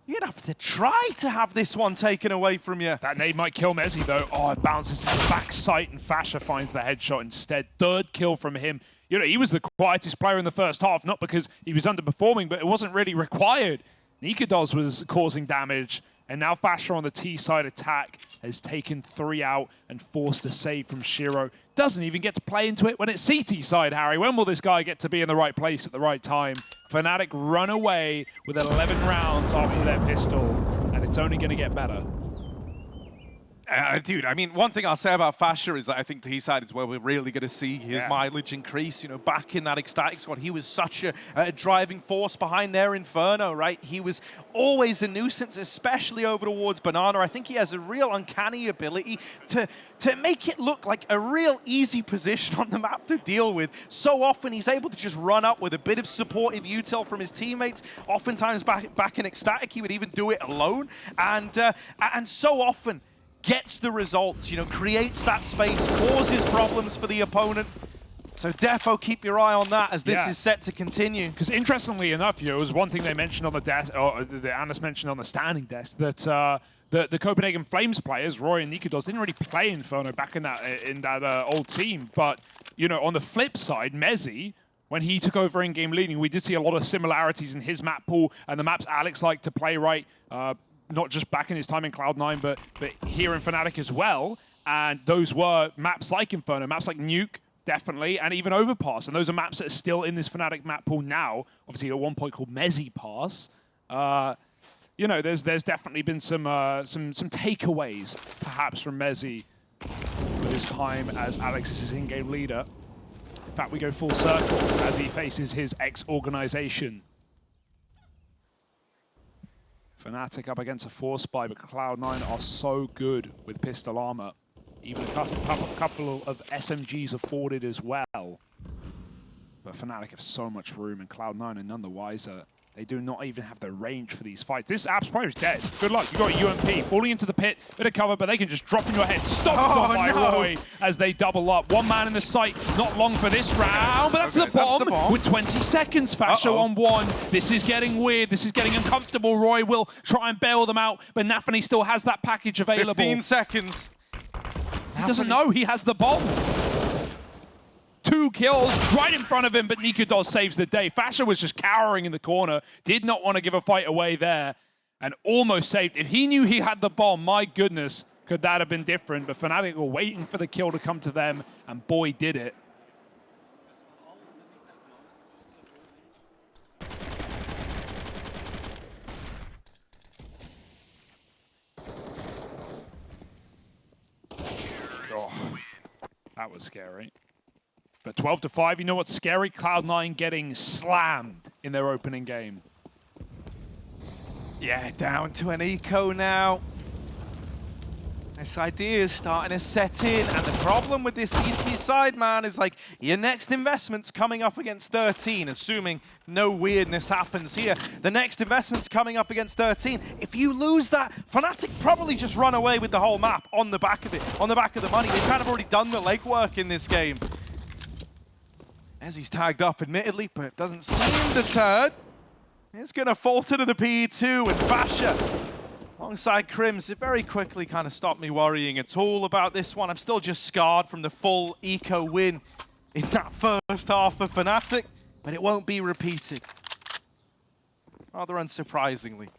you'd have to try to have this one taken away from you. That nade might kill mezii though. Oh, it bounces to the back sight and fasha finds the headshot instead. Third kill from him. You know, he was the quietest player in the first half, not because he was underperforming, but it wasn't really required. nicoodoz was causing damage, and now fasha on the T side attack has taken 3 out and forced a save from Shiro. Doesn't even get to play into it when it's CT side, Harry. When will this guy get to be in the right place at the right time? fnatic run away with 11 rounds after their pistol, and it's only going to get better. Dude, I mean, one thing I'll say about fasha is that I think T-side is where we're really going to see his mileage increase. You know, back in that ecstatic squad, he was such a driving force behind their Inferno, right? He was always a nuisance, especially over towards Banana. I think he has a real uncanny ability to make it look like a real easy position on the map to deal with. So often he's able to just run up with a bit of supportive util from his teammates. Oftentimes back in ecstatic, he would even do it alone. And so often gets the results, you know, creates that space, causes problems for the opponent. So defo, keep your eye on that as this is set to continue. Because interestingly enough, you know, it was one thing they mentioned on the desk, or the analyst mentioned on the standing desk, that the Copenhagen Flames players, roeJ and nicoodoz, didn't really play Inferno back in that old team. But, you know, on the flip side, mezii, when he took over in-game leading, we did see a lot of similarities in his map pool and the maps Alex liked to play, right? Not just back in his time in Cloud9, but here in fnatic as well. And those were maps like Inferno, maps like Nuke, definitely, and even Overpass. And those are maps that are still in this fnatic map pool now. Obviously, at one point called mezii Pass. You know, there's definitely been some takeaways, perhaps, from mezii for his time as Alex is his in-game leader. In fact, we go full circle as he faces his ex-organization. fnatic up against a force buy, but Cloud9 are so good with pistol armor. Even a couple of SMGs afforded as well. But fnatic have so much room, and Cloud9 are none the wiser. They do not even have the range for these fights. This Apps probably is dead. Good luck. You've got a UMP falling into the pit, bit of cover, but they can just drop in your head. Stopped by roeJ as they double up. One man in the sight. Not long for this round, but that's the bomb with 20 seconds. fasha on one. This is getting weird. This is getting uncomfortable. roeJ will try and bail them out, but nafany still has that package available. 15 seconds. He doesn't know he has the bomb. 2 kills right in front of him, but nicoodoz saves the day. fasha was just cowering in the corner, did not want to give a fight away there, and almost saved. If he knew he had the bomb, my goodness, could that have been different? But fnatic were waiting for the kill to come to them, and boy, did it. Oh, that was scary. But 12-5, you know what's scary? Cloud9 getting slammed in their opening game. Yeah, down to an eco now. This idea is starting to set in, and the problem with this CT side, man, is like your next investment's coming up against 13, assuming no weirdness happens here. The next investment's coming up against 13. If you lose that, fnatic probably just run away with the whole map on the back of it, on the back of the money. They've kind of already done the legwork in this game. As he's tagged up, admittedly, but it doesn't seem deterred. It's going to falter to the PE2 and Fasha alongside Crims. It very quickly kind of stopped me worrying at all about this one. I'm still just scarred from the full eco win in that first half of fnatic, but it won't be repeated. Rather unsurprisingly.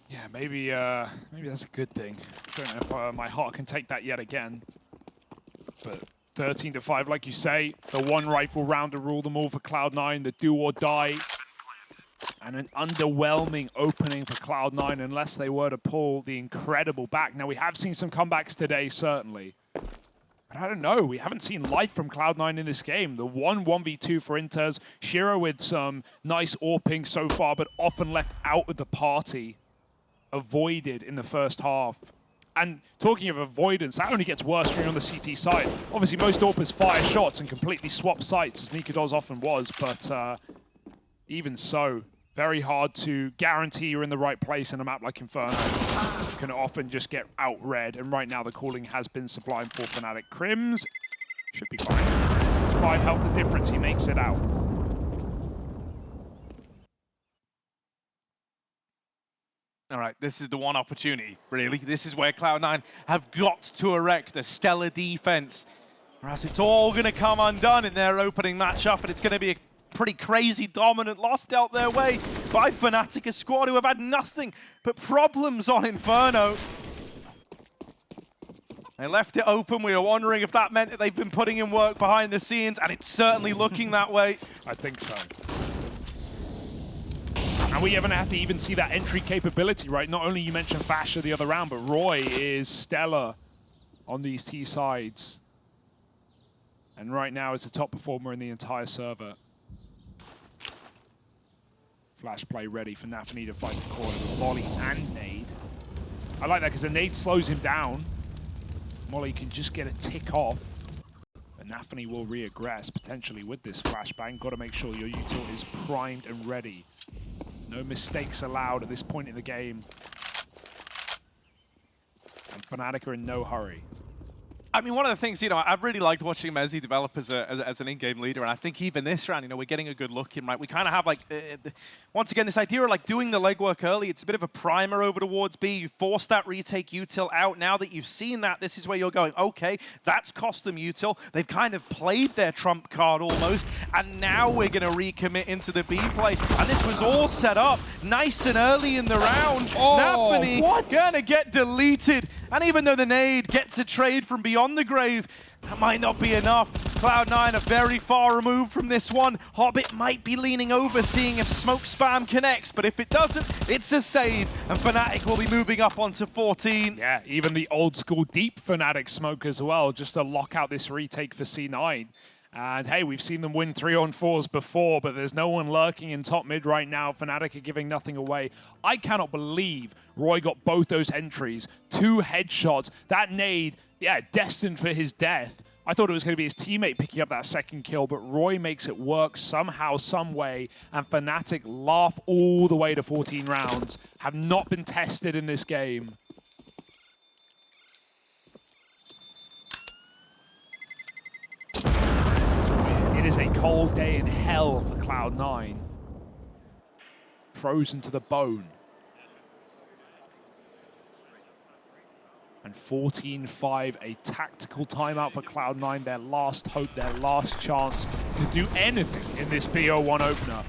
Yeah, maybe that's a good thing. Don't know if my heart can take that yet again. But 13-5, like you say, the one rifle round to rule them all for Cloud9, the do or die. And an underwhelming opening for Cloud9 unless they were to pull the incredible back. Now, we have seen some comebacks today, certainly. But I don't know. We haven't seen life from Cloud9 in this game. The 1v2 for interz. Shiro with some nice AWPing so far, but often left out of the party. Avoided in the first half. And talking of avoidance, that only gets worse when you're on the CT side. Obviously, most AWPers fire shots and completely swap sites, as nicoodoz often was, but even so, very hard to guarantee you're in the right place in a map like Inferno. You can often just get out-read, and right now the calling has been sublime for fnatic. Crims should be fine. This is 5 health the difference, he makes it out. All right, this is the one opportunity, really. This is where Cloud9 have got to erect a stellar defense, or else it's all going to come undone in their opening matchup, and it's going to be a pretty crazy dominant loss dealt their way by fnatic, a squad who have had nothing but problems on Inferno. They left it open. We were wondering if that meant that they've been putting in work behind the scenes, and it's certainly looking that way. I think so. And we haven't had to even see that entry capability, right? Not only you mentioned Fasha the other round, but roeJ is stellar on these T sides. And right now is the top performer in the entire server. Flash play ready for nafany to fight the corner with Molly and nade. I like that because the nade slows him down. Molly can just get a tick off. But nafany will reaggress potentially with this flashbang. Got to make sure your util is primed and ready. No mistakes allowed at this point in the game. And fnatic are in no hurry. I mean, one of the things, you know, I've really liked watching mezii develop as an in-game leader, and I think even this round, you know, we're getting a good look in, right? We kind of have, like, once again, this idea of, like, doing the legwork early. It's a bit of a primer over towards B. You force that retake util out. Now that you've seen that, this is where you're going, okay, that's cost them util. They've kind of played their trump card almost, and now we're going to recommit into the B play. And this was all set up nice and early in the round. Oh, nafany gonna get deleted. And even though the nade gets a trade from beyond the grave, that might not be enough. Cloud9 are very far removed from this one. Hobbit might be leaning over, seeing if smoke spam connects, but if it doesn't, it's a save, and fnatic will be moving up onto 14. Yeah, even the old school deep fnatic smoke as well, just to lock out this retake for C9. And hey, we've seen them win 3-on-4s before, but there's no one lurking in top mid right now. fnatic are giving nothing away. I cannot believe roeJ got both those entries. 2 headshots. That nade, yeah, destined for his death. I thought it was going to be his teammate picking up that second kill, but roeJ makes it work somehow, some way, and fnatic laugh all the way to 14 rounds. Have not been tested in this game. It is a cold day in hell for Cloud9. Frozen to the bone. And 14-5, a tactical timeout for Cloud9. Their last hope, their last chance to do anything in this BO1 opener.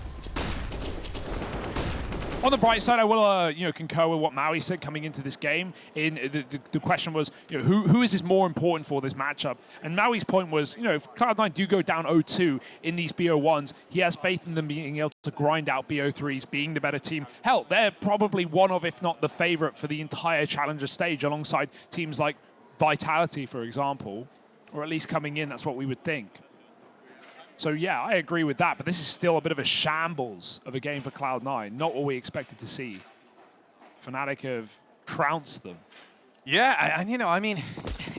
On the bright side, I will concur with what Maui said coming into this game. The question was, who is this more important for this matchup? And Maui's point was, if Cloud9 do go down 0-2 in these BO1s, he has faith in them being able to grind out BO3s, being the better team. Hell, they're probably one of, if not the favorite for the entire Challenger stage, alongside teams like Vitality, for example, or at least coming in, that's what we would think. So yeah, I agree with that, but this is still a bit of a shambles of a game for Cloud9, not what we expected to see. fnatic have trounced them. Yeah, and you know, I mean,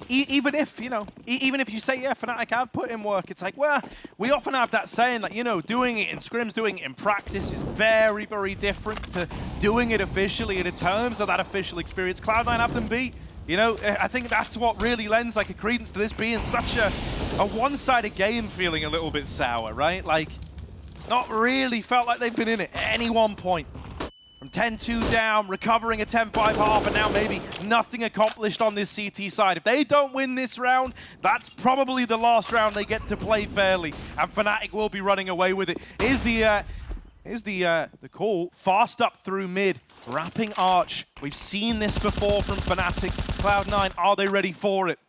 even if, you know, even if you say, yeah, Fnatic have put in work, it's like, well, we often have that saying that, you know, doing it in scrims, doing it in practice is very, very different to doing it officially. And in terms of that official experience, Cloud9 have them beat. You know, I think that's what really lends like a credence to this being such a one-sided game, feeling a little bit sour, right? Like, not really felt like they've been in it at any one point. From 10-2 down, recovering a 10-5 half, and now maybe nothing accomplished on this CT side. If they don't win this round, that's probably the last round they get to play fairly, and Fnatic will be running away with it. Here's the call, fast up through mid, wrapping Arch. We've seen this before from Fnatic. Cloud9, are they ready for it?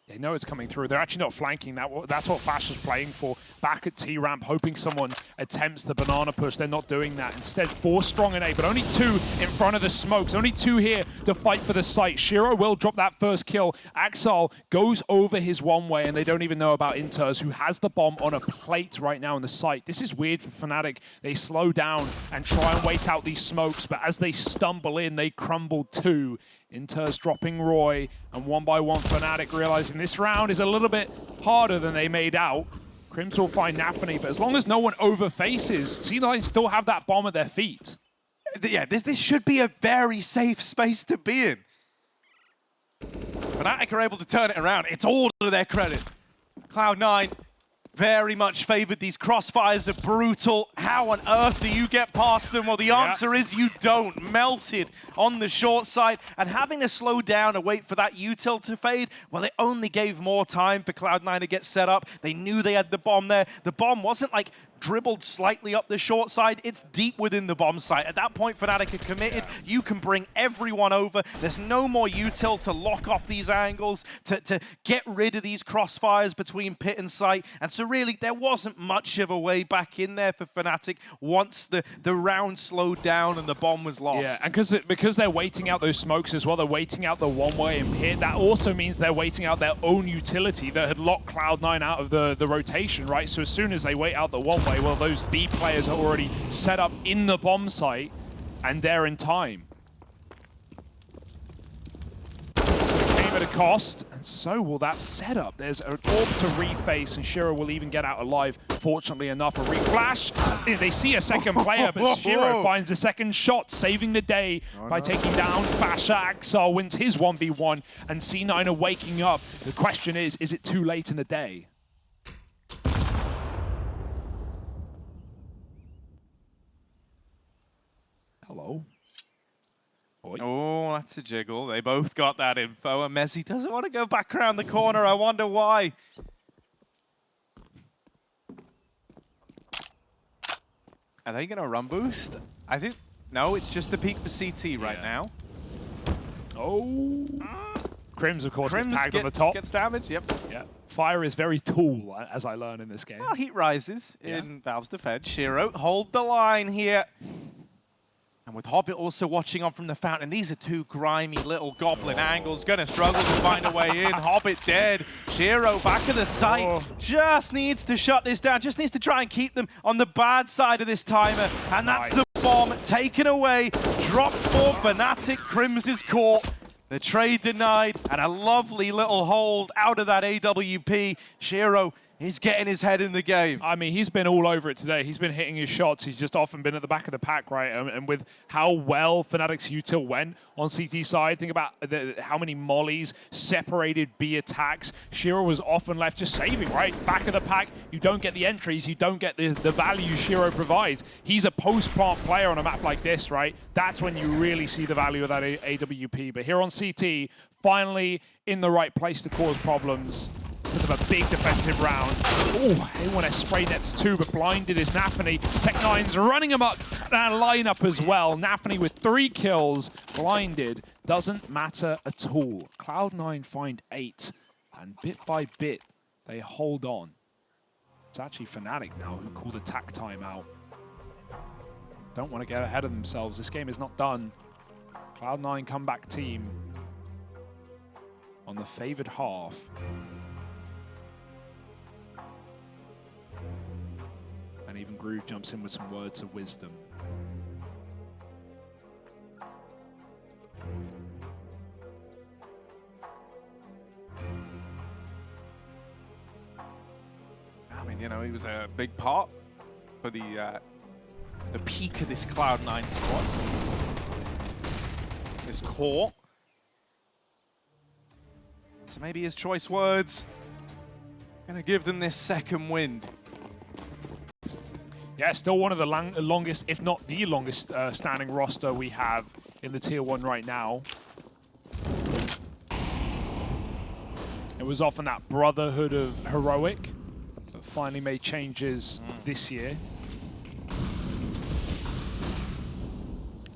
They know it's coming through. They're actually not flanking. That's what Flash is playing for. Back at T-Ramp, hoping someone attempts the banana push. They're not doing that. Instead, 4 strong in A, but only 2 in front of the smokes. Only 2 here to fight for the site. Shiro will drop that first kill. Axel goes over his one-way, and they don't even know about interz, who has the bomb on a plate right now in the site. This is weird for Fnatic. They slow down and try and wait out these smokes, but as they stumble in, they crumble too. interz dropping roeJ, and one by one Fnatic realizing this round is a little bit harder than they made out. Crims will find nafany, but as long as no one overfaces, C9 still have that bomb at their feet. Yeah, this should be a very safe space to be in. Fnatic are able to turn it around. It's all to their credit. Cloud9 very much favored. These crossfires are brutal. How on earth do you get past them? Well, the answer is you don't. Melted on the short side, and having to slow down and wait for that util to fade, well, it only gave more time for Cloud9 to get set up. They knew they had the bomb there. The bomb wasn't like dribbled slightly up the short side. It's deep within the bomb site. At that point, Fnatic are committed. You can bring everyone over. There's no more util to lock off these angles, to get rid of these crossfires between pit and site. And so really, there wasn't much of a way back in there for Fnatic once the round slowed down and the bomb was lost. Yeah, and because they're waiting out those smokes as well, they're waiting out the one-way in pit. That also means they're waiting out their own utility that had locked Cloud9 out of the rotation, right? So as soon as they wait out the one-way, well, those B players are already set up in the bomb site, and they're in time. Came at a cost, and so will that setup. There's an orb to reface, and Shiro will even get out alive, fortunately enough. A reflash. They see a second player, but Shiro finds a second shot, saving the day by taking down Fasha. Axel wins his 1v1, and C9 are waking up. The question is it too late in the day? Hello. Oi. Oh, that's a jiggle. They both got that info, and mezii doesn't want to go back around the corner. I wonder why. Are they going to run boost? I think, no, it's just the peak for CT right now. Oh. Crims, of course, gets tagged on the top. Gets damaged, yep. Yeah. Fire is very tall, as I learn in this game. Well, heat rises in Valve's defense. Shiro, hold the line here. And with Hobbit also watching on from the fountain, these are 2 grimy little goblin angles. Gonna struggle to find a way in. Hobbit dead. Shiro back at the site. Just needs to shut this down. Just needs to try and keep them on the bad side of this timer. And that's the bomb taken away. Dropped for Fnatic. Crims is caught. The trade denied. And a lovely little hold out of that AWP. Shiro is getting his head in the game. I mean, he's been all over it today. He's been hitting his shots. He's just often been at the back of the pack, right? And with how well Fnatic's util went on CT side, think about how many mollies, separated B attacks. Shiro was often left just saving, right? Back of the pack, you don't get the entries, you don't get the value Shiro provides. He's a post-plant player on a map like this, right? That's when you really see the value of that AWP. But here on CT, finally in the right place to cause problems. Because of a big defensive round. Oh, they want to spray nets too, but blinded is nafany. Tech9's running amok that lineup as well. nafany with 3 kills. Blinded doesn't matter at all. Cloud9 find 8, and bit by bit, they hold on. It's actually Fnatic now who called attack timeout. Don't want to get ahead of themselves. This game is not done. Cloud9 comeback team on the favored half. And even Groove jumps in with some words of wisdom. I mean, you know, he was a big part for the peak of this Cloud9 squad. This core. So maybe his choice words gonna give them this second wind. Yeah, still one of the longest, if not the longest, standing roster we have in the Tier 1 right now. It was often that brotherhood of heroic, but finally made changes this year.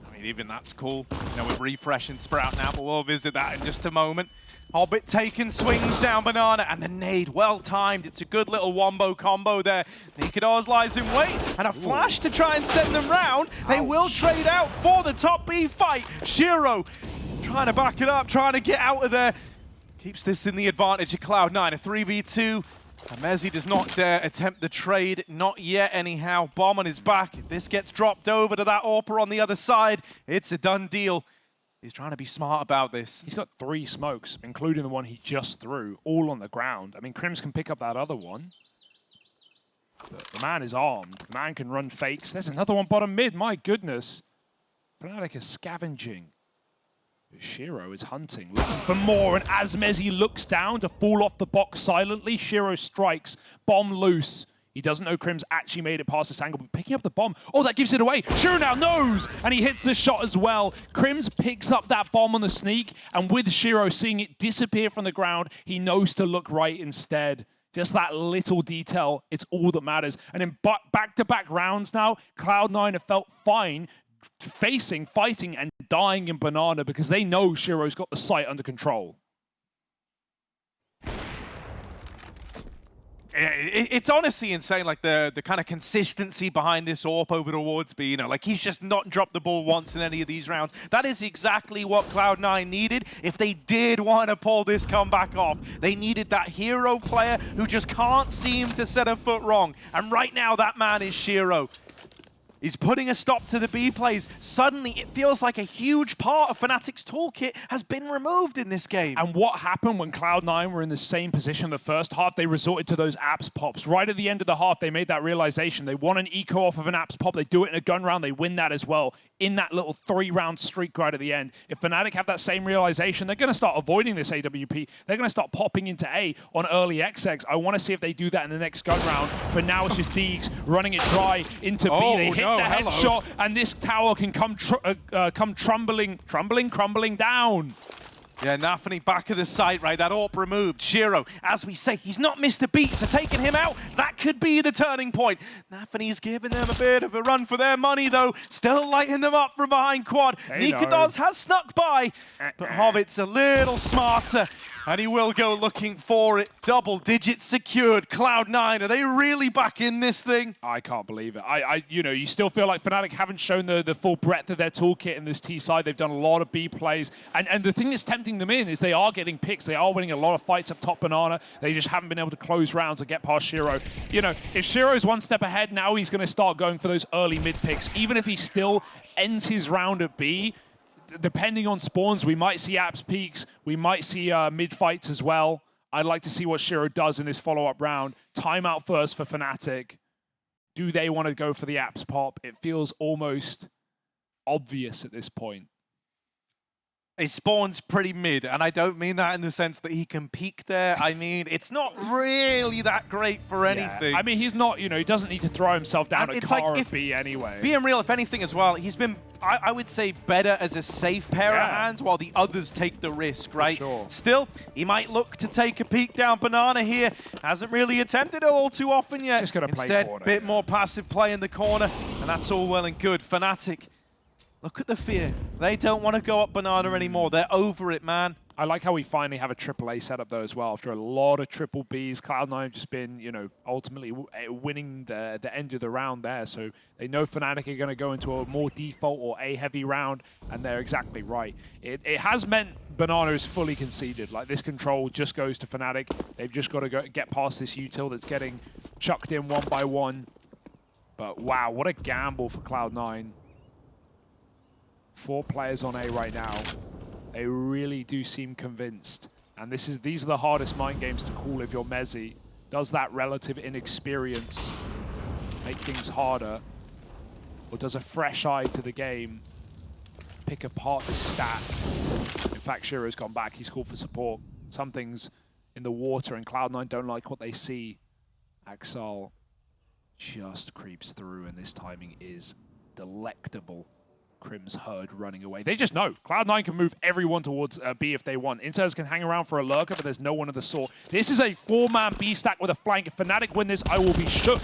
I mean, even that's cool. You know, with Refresh and Sprout now, but we'll visit that in just a moment. Hobbit taking swings down Banana, and the nade, well timed. It's a good little wombo combo there. nicoodoz lies in wait, and a flash to try and send them round. They will trade out for the top B fight. Shiro trying to back it up, trying to get out of there. Keeps this in the advantage of Cloud9, a 3v2. And mezii does not dare attempt the trade, not yet anyhow. Bomb on his back. If this gets dropped over to that AWPer on the other side, it's a done deal. He's trying to be smart about this. He's got 3 smokes, including the one he just threw, all on the ground. I mean, Crims can pick up that other one. But the man is armed. The man can run fakes. There's another one bottom mid, my goodness. fnatic is scavenging. But Shiro is hunting, looking for more, and as mezii looks down to fall off the box silently, Shiro strikes, bomb loose. He doesn't know Crims actually made it past this angle, but picking up the bomb, oh, that gives it away. Shiro now knows, and he hits the shot as well. Crims picks up that bomb on the sneak, and with Shiro seeing it disappear from the ground, he knows to look right instead. Just that little detail, it's all that matters. And in back-to-back rounds now, Cloud9 have felt fine facing, fighting, and dying in Banana because they know Shiro's got the site under control. It's honestly insane, like the kind of consistency behind this AWP over towards B. You know, like he's just not dropped the ball once in any of these rounds. That is exactly what Cloud9 needed if they did want to pull this comeback off. They needed that hero player who just can't seem to set a foot wrong. And right now, that man is Shiro. He's putting a stop to the B plays. Suddenly, it feels like a huge part of fnatic's toolkit has been removed in this game. And what happened when Cloud9 were in the same position the first half? They resorted to those apps pops. Right at the end of the half, they made that realization. They want an eco off of an apps pop. They do it in a gun round. They win that as well in that little 3-round streak right at the end. If fnatic have that same realization, they're going to start avoiding this AWP. They're going to start popping into A on early XX. I want to see if they do that in the next gun round. For now, it's just Deegs running it dry into B. They hit the headshot, and this tower can come crumbling down. Yeah, nafany back of the site, right? That AWP removed. Shiro, as we say, he's not missed a beat, so taking him out, that could be the turning point. nafany's giving them a bit of a run for their money, though. Still lighting them up from behind quad. nicoodoz has snuck by, but Hobbit's a little smarter, and he will go looking for it. Double digits secured. Cloud9, are they really back in this thing? I can't believe it. You know, you still feel like fnatic haven't shown the full breadth of their toolkit in this T side. They've done a lot of B plays, and the thing that's tempting them in is they are getting picks. They are winning a lot of fights up top Banana. They just haven't been able to close rounds or get past Shiro. You know, if Shiro's one step ahead, now he's going to start going for those early mid picks. Even if he still ends his round at B, depending on spawns, we might see apps peaks. We might see mid fights as well. I'd like to see what Shiro does in this follow-up round. Timeout first for fnatic. Do they want to go for the apps pop? It feels almost obvious at this point. He spawns pretty mid, and I don't mean that in the sense that he can peak there. I mean, it's not really that great for anything. I mean, he's not, you know, he doesn't need to throw himself down a car of B anyway. IEM Rio, if anything as well, he's been, I would say, better as a safe pair of hands while the others take the risk, right? Sure. Still, he might look to take a peek down Banana here. Hasn't really attempted it all too often yet. Just gonna play Instead, corner. Bit more passive play in the corner, and that's all well and good. fnatic, look at the fear. They don't want to go up Banana anymore. They're over it, man. I like how we finally have a AAA setup though as well. After a lot of triple Bs, Cloud9 have just been, you know, ultimately winning the end of the round there. So they know fnatic are going to go into a more default or A-heavy round, and they're exactly right. It has meant Banana is fully conceded. Like, this control just goes to fnatic. They've just got to get past this util that's getting chucked in one by one. But wow, what a gamble for Cloud9. 4 players on A right now. They really do seem convinced. And these are the hardest mind games to call if you're mezii. Does that relative inexperience make things harder? Or does a fresh eye to the game pick apart the stat? In fact, Shiro's gone back. He's called for support. Something's in the water, and Cloud9 don't like what they see. Axel just creeps through, and this timing is delectable. Crim's herd running away. They just know. Cloud9 can move everyone towards B if they want. Interz can hang around for a lurker, but there's no one of the sort. This is a 4-man B stack with a flank. If fnatic win this, I will be shook.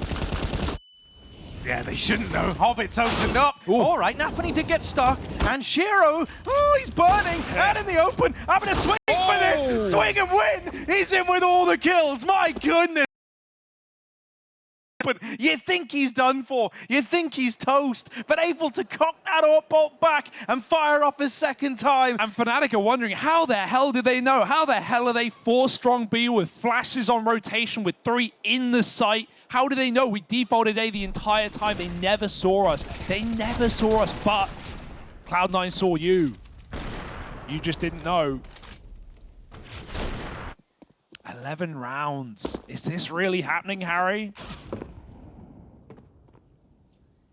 Yeah, they shouldn't though. Hobbit's opened up. Ooh. All right, nafany did get stuck. And Shiro, oh, he's burning. Out in the open. Having a swing for this. Swing and win. He's in with all the kills. My goodness. But you think he's done for, you think he's toast, but able to cock that AWP bolt back and fire off his second time. And fnatic are wondering, how the hell did they know? How the hell are they 4 strong B with flashes on rotation with 3 in the site? How do they know? We defaulted A the entire time. They never saw us. They never saw us, but Cloud9 saw you. You just didn't know. 11 rounds. Is this really happening, Harry?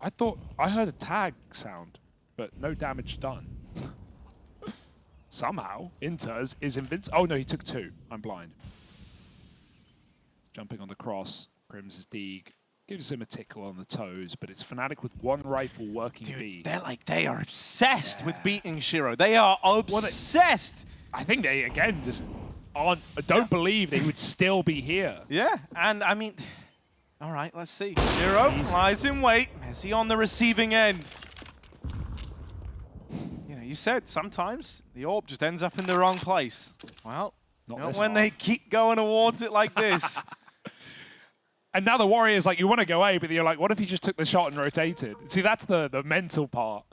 I thought I heard a tag sound, but no damage done. Somehow, interz is invincible. Oh no, he took 2. I'm blind. Jumping on the cross, Crim's Deeg gives him a tickle on the toes, but it's fnatic with 1 rifle working B. They are obsessed with beating Shiro. They are obsessed. I think they again just don't believe they would still be here. Yeah, and I mean. All right, let's see. Shiro lies in wait. mezii on the receiving end. You know, you said sometimes the AWP just ends up in the wrong place. Well, not when they keep going towards it like this. And now the Warrior's like, you want to go A, but you're like, what if he just took the shot and rotated? See, that's the mental part.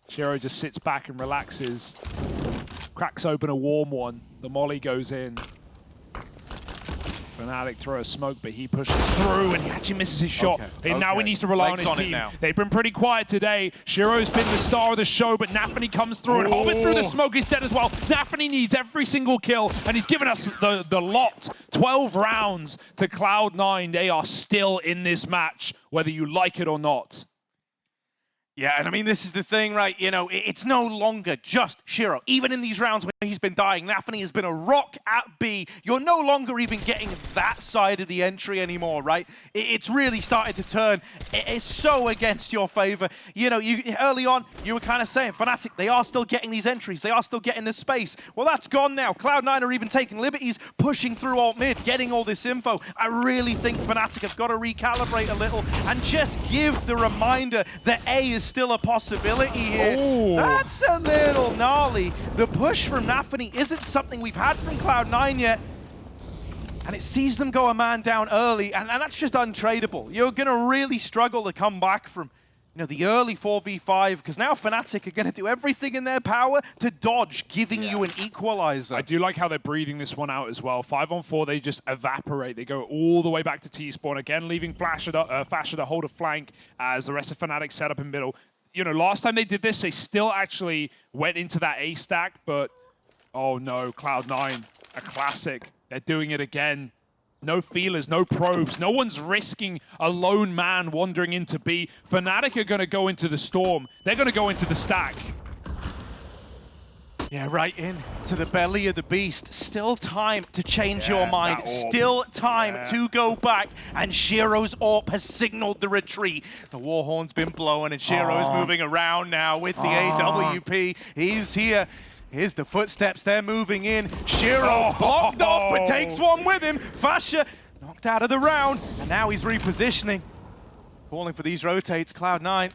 Shiro just sits back and relaxes. Cracks open a warm one. The molly goes in. fnatic throw a smoke, but he pushes through and he actually misses his shot. And now he needs to rely on his team. They've been pretty quiet today. Shiro's been the star of the show, but nafany comes through and Hobbit through the smoke is dead as well. nafany needs every single kill, and he's given us the lot. 12 rounds to Cloud9. They are still in this match, whether you like it or not. Yeah, and I mean, this is the thing, right? You know, it's no longer just Shiro. Even in these rounds where he's been dying, nafany has been a rock at B. You're no longer even getting that side of the entry anymore, right? It's really started to turn. It's so against your favor. You know, early on, you were kind of saying, fnatic, they are still getting these entries. They are still getting the space. Well, that's gone now. Cloud9 are even taking liberties, pushing through alt mid, getting all this info. I really think fnatic have got to recalibrate a little and just give the reminder that A is still a possibility here. Ooh. That's a little gnarly. The push from nafany isn't something we've had from Cloud9 yet. And it sees them go a man down early, and that's just untradeable. You're going to really struggle to come back from the early 4v5, because now fnatic are going to do everything in their power to dodge giving you an equalizer. I do like how they're breathing this one out as well. 5-on-4, they just evaporate. They go all the way back to T-spawn, again leaving Fasher to hold a flank as the rest of fnatic set up in middle. You know, last time they did this, they still actually went into that A stack, but oh no, Cloud9, a classic. They're doing it again. No feelers, no probes. No one's risking a lone man wandering into B. fnatic are going to go into the storm. They're going to go into the stack. Yeah, right into the belly of the beast. Still time to change your mind. Still time to go back. And Shiro's AWP has signaled the retreat. The war horn's been blown and Shiro's moving around now with the AWP. He's here. Here's the footsteps. They're moving in. Shiro blocked off, but takes one with him. Fasher knocked out of the round. And now he's repositioning. Calling for these rotates. Cloud9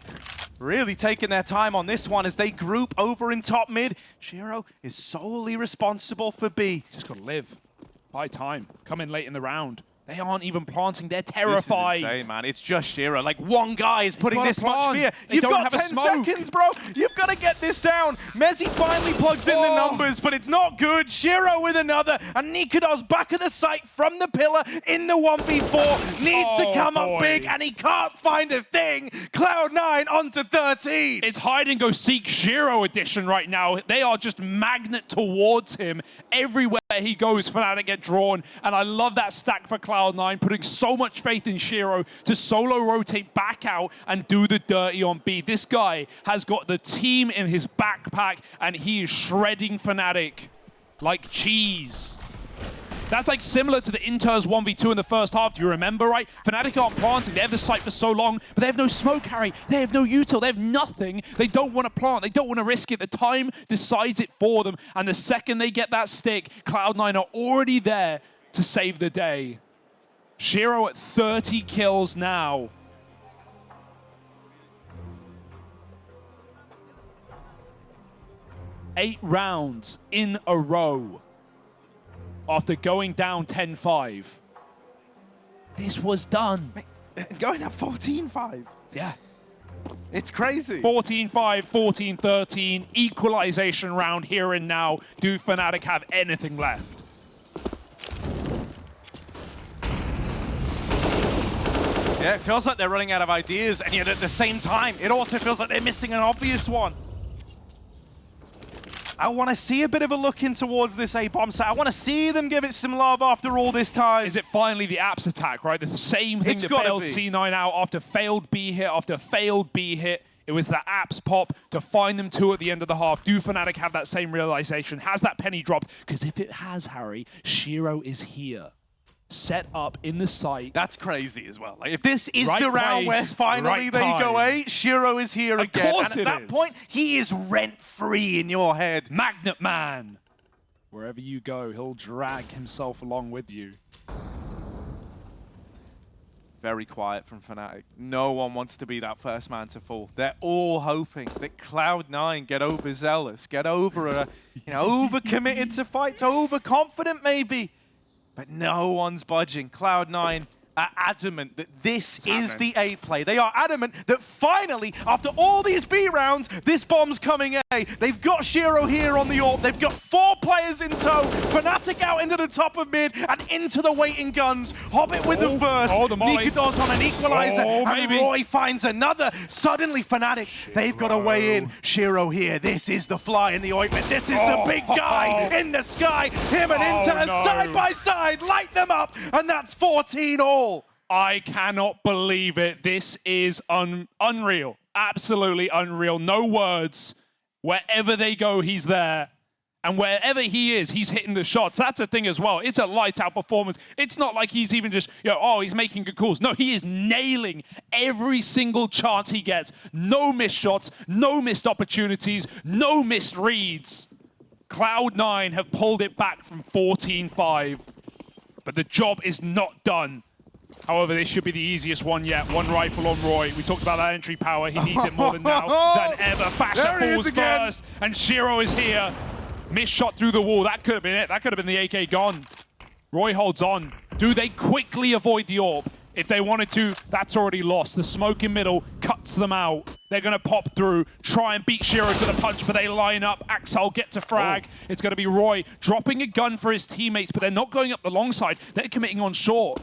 really taking their time on this one as they group over in top mid. Shiro is solely responsible for B. Just got to live. Buy time. Come in late in the round. They aren't even planting. They're terrified. This is insane, man. It's just Shiro. Like, one guy is putting this much fear. You've got 10 seconds, bro. You've got to get this down. mezii finally plugs in the numbers, but it's not good. Shiro with another. And nicoodoz back at the site from the pillar in the 1v4. Needs to come up big, and he can't find a thing. Cloud9 onto 13. It's hide and go seek Shiro edition right now. They are just magnet towards him. Everywhere he goes, fnatic get drawn. And I love that stack for Cloud9. Cloud9, putting so much faith in Shiro to solo rotate back out and do the dirty on B. This guy has got the team in his backpack, and he is shredding Fnatic like cheese. That's like similar to the interz 1v2 in the first half. Do you remember, right? Fnatic aren't planting. They have the site for so long, but they have no smoke carry. They have no util. They have nothing. They don't want to plant. They don't want to risk it. The time decides it for them. And the second they get that stick, Cloud9 are already there to save the day. Shiro at 30 kills now. Eight rounds in a row. After going down 10-5. This was done. Going up 14-5. Yeah. It's crazy. 14-5, 14-13, equalization round here and now. Do Fnatic have anything left? Yeah, it feels like they're running out of ideas, and yet at the same time, it also feels like they're missing an obvious one. I want to see a bit of a look in towards this A-bomb site. I want to see them give it some love after all this time. Is it finally the apps attack, right? The same thing that bailed C9 out after failed B hit after failed B hit. It was the apps pop to find them two at the end of the half. Do Fnatic have that same realization? Has that penny dropped? Because if it has, Harry, Shiro is here. Set up in the site. That's crazy as well. Like, if this is Right the round where place, finally right they go time. A, Shiro is here again. course And at it that is. point, he is rent-free in your head. Magnet Man. Wherever you go, he'll drag himself along with you. Very quiet from Fnatic. No one wants to be that first man to fall. They're all hoping that Cloud9 get overzealous, get over, overcommitted to fights, overconfident maybe. But no one's budging. Cloud9 are adamant that this is the A play. They are adamant that finally, after all these B rounds, this bomb's coming A. They've got Shiro here on the AWP. They've got 4 players in tow. Fnatic out into the top of mid and into the waiting guns. Hobbit with the first. The molly. nicoodoz on an equalizer. And Maybe. roeJ finds another. Suddenly, Fnatic, they've got a way in. Shiro here. This is the fly in the ointment. This is the big guy in the sky. Him and interz side by side. Light them up. And that's 14 all. I cannot believe it. This is unreal. Absolutely unreal. No words. Wherever they go, he's there. And wherever he is, he's hitting the shots. That's the thing as well. It's a light-out performance. It's not like he's even just, he's making good calls. No, he is nailing every single chance he gets. No missed shots, no missed opportunities, no missed reads. Cloud9 have pulled it back from 14-5. But the job is not done. However, this should be the easiest one yet. One rifle on roeJ. We talked about that entry power. He needs it more than now than ever. Fasher falls first, and Shiro is here. Missed shot through the wall. That could have been it. That could have been the AK gone. roeJ holds on. Do they quickly avoid the AWP? If they wanted to, that's already lost. The smoke in middle cuts them out. They're going to pop through, try and beat Shiro to the punch, but they line up. Axel get to frag. It's going to be roeJ dropping a gun for his teammates, but they're not going up the long side. They're committing on short.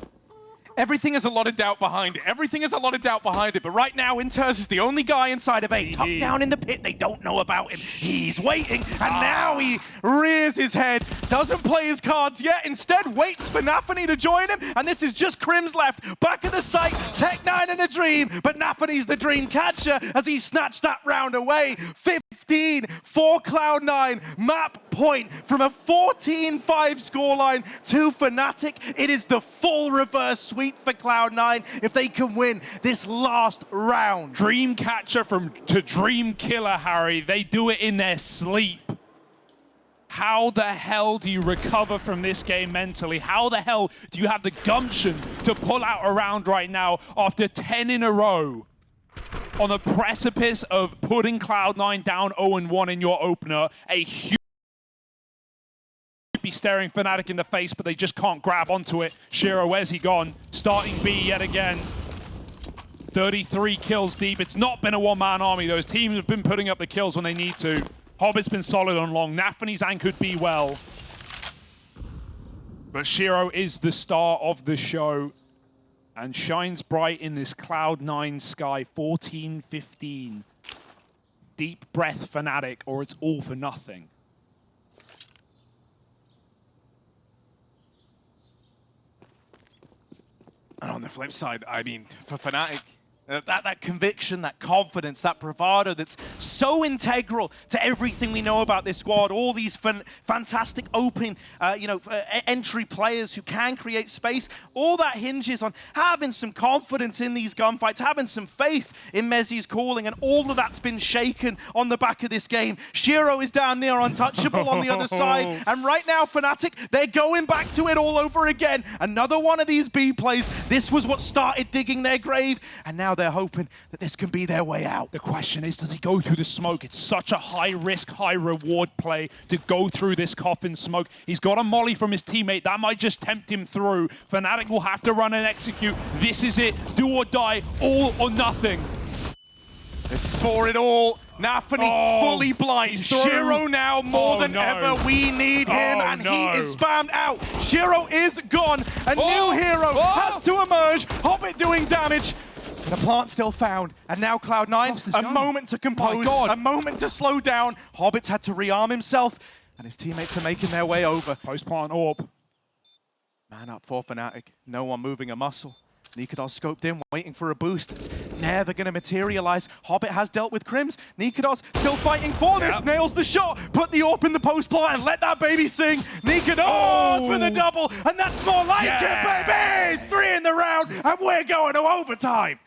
Everything has a lot of doubt behind it. Everything has a lot of doubt behind it. But right now, interz is the only guy inside of A. Tucked down in the pit. They don't know about him. He's waiting. And now he rears his head. Doesn't play his cards yet. Instead, waits for Nafany to join him. And this is just Crim's left. Back at the site. Tech9 in a dream. But Nafany's the dream catcher as he snatched that round away. 15 for Cloud9. Map point from a 14-5 scoreline to Fnatic. It is the full reverse sweep for Cloud9 if they can win this last round. Dream catcher to dream killer, Harry. They do it in their sleep. How the hell do you recover from this game mentally? How the hell do you have the gumption to pull out a round right now after 10 in a row? On the precipice of putting Cloud9 down 0-1 in your opener, a huge be staring Fnatic in the face, but they just can't grab onto it. Shiro, where's he gone? Starting B yet again. 33 kills deep. It's not been a one-man army. Those teams have been putting up the kills when they need to. Hobbit's been solid on long. Nafany's anchored B well. But Shiro is the star of the show and shines bright in this Cloud9 sky. 14-15. Deep breath Fnatic, or it's all for nothing. the flip side, I mean, for Fnatic, that conviction, that confidence, that bravado that's so integral to everything we know about this squad, all these fantastic open, entry players who can create space, all that hinges on having some confidence in these gunfights, having some faith in mezii's calling, and all of that's been shaken on the back of this game. Shiro is down near untouchable on the other side, and right now Fnatic, they're going back to it all over again. Another one of these B plays. This was what started digging their grave, and now they're hoping that this can be their way out. The question is, does he go through the smoke? It's such a high risk, high reward play to go through this coffin smoke. He's got a molly from his teammate. That might just tempt him through. Fnatic will have to run and execute. This is it. Do or die. All or nothing. This is for it all. Nafany fully blind. Shiro now more than ever. We need him, and he is spammed out. Shiro is gone. A new hero has to emerge. Hobbit doing damage. The plant still found, and now Cloud9, a moment to compose, a moment to slow down. Hobbit's had to rearm himself, and his teammates are making their way over. Post-plant orb. Man up for Fnatic. No one moving a muscle. nicoodoz scoped in, waiting for a boost. It's never going to materialize. Hobbit has dealt with Crims. nicoodoz still fighting for this. Nails the shot. Put the AWP in the post plant and let that baby sing. nicoodoz with a double, and that's more like it, baby! 3 in the round, and we're going to overtime.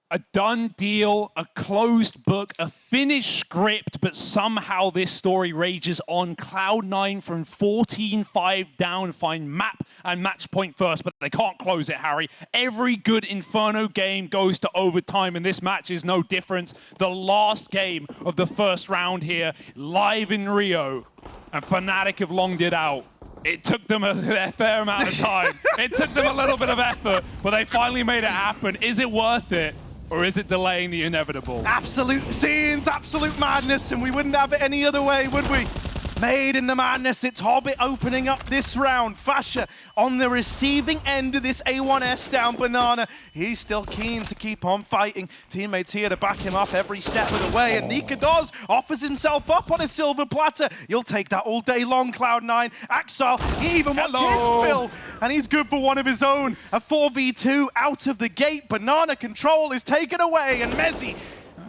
A done deal, a closed book, a finished script, but somehow this story rages on. Cloud9 from 14-5 down find map and match point first, but they can't close it, Harry. Every good Inferno game goes to overtime, and this match is no different. The last game of the first round here, live in Rio, and fnatic have longed it out. It took them a fair amount of time. It took them a little bit of effort, but they finally made it happen. Is it worth it? Or is it delaying the inevitable? Absolute scenes, absolute madness, and we wouldn't have it any other way, would we? Made in the madness, it's Hobbit opening up this round. Fasha on the receiving end of this A1S down Banana. He's still keen to keep on fighting. Teammates here to back him up every step of the way. And nicoodoz offers himself up on a silver platter. You'll take that all day long, Cloud9. Axel, he even wants his fill. And he's good for one of his own. A 4v2 out of the gate. Banana control is taken away. And mezii,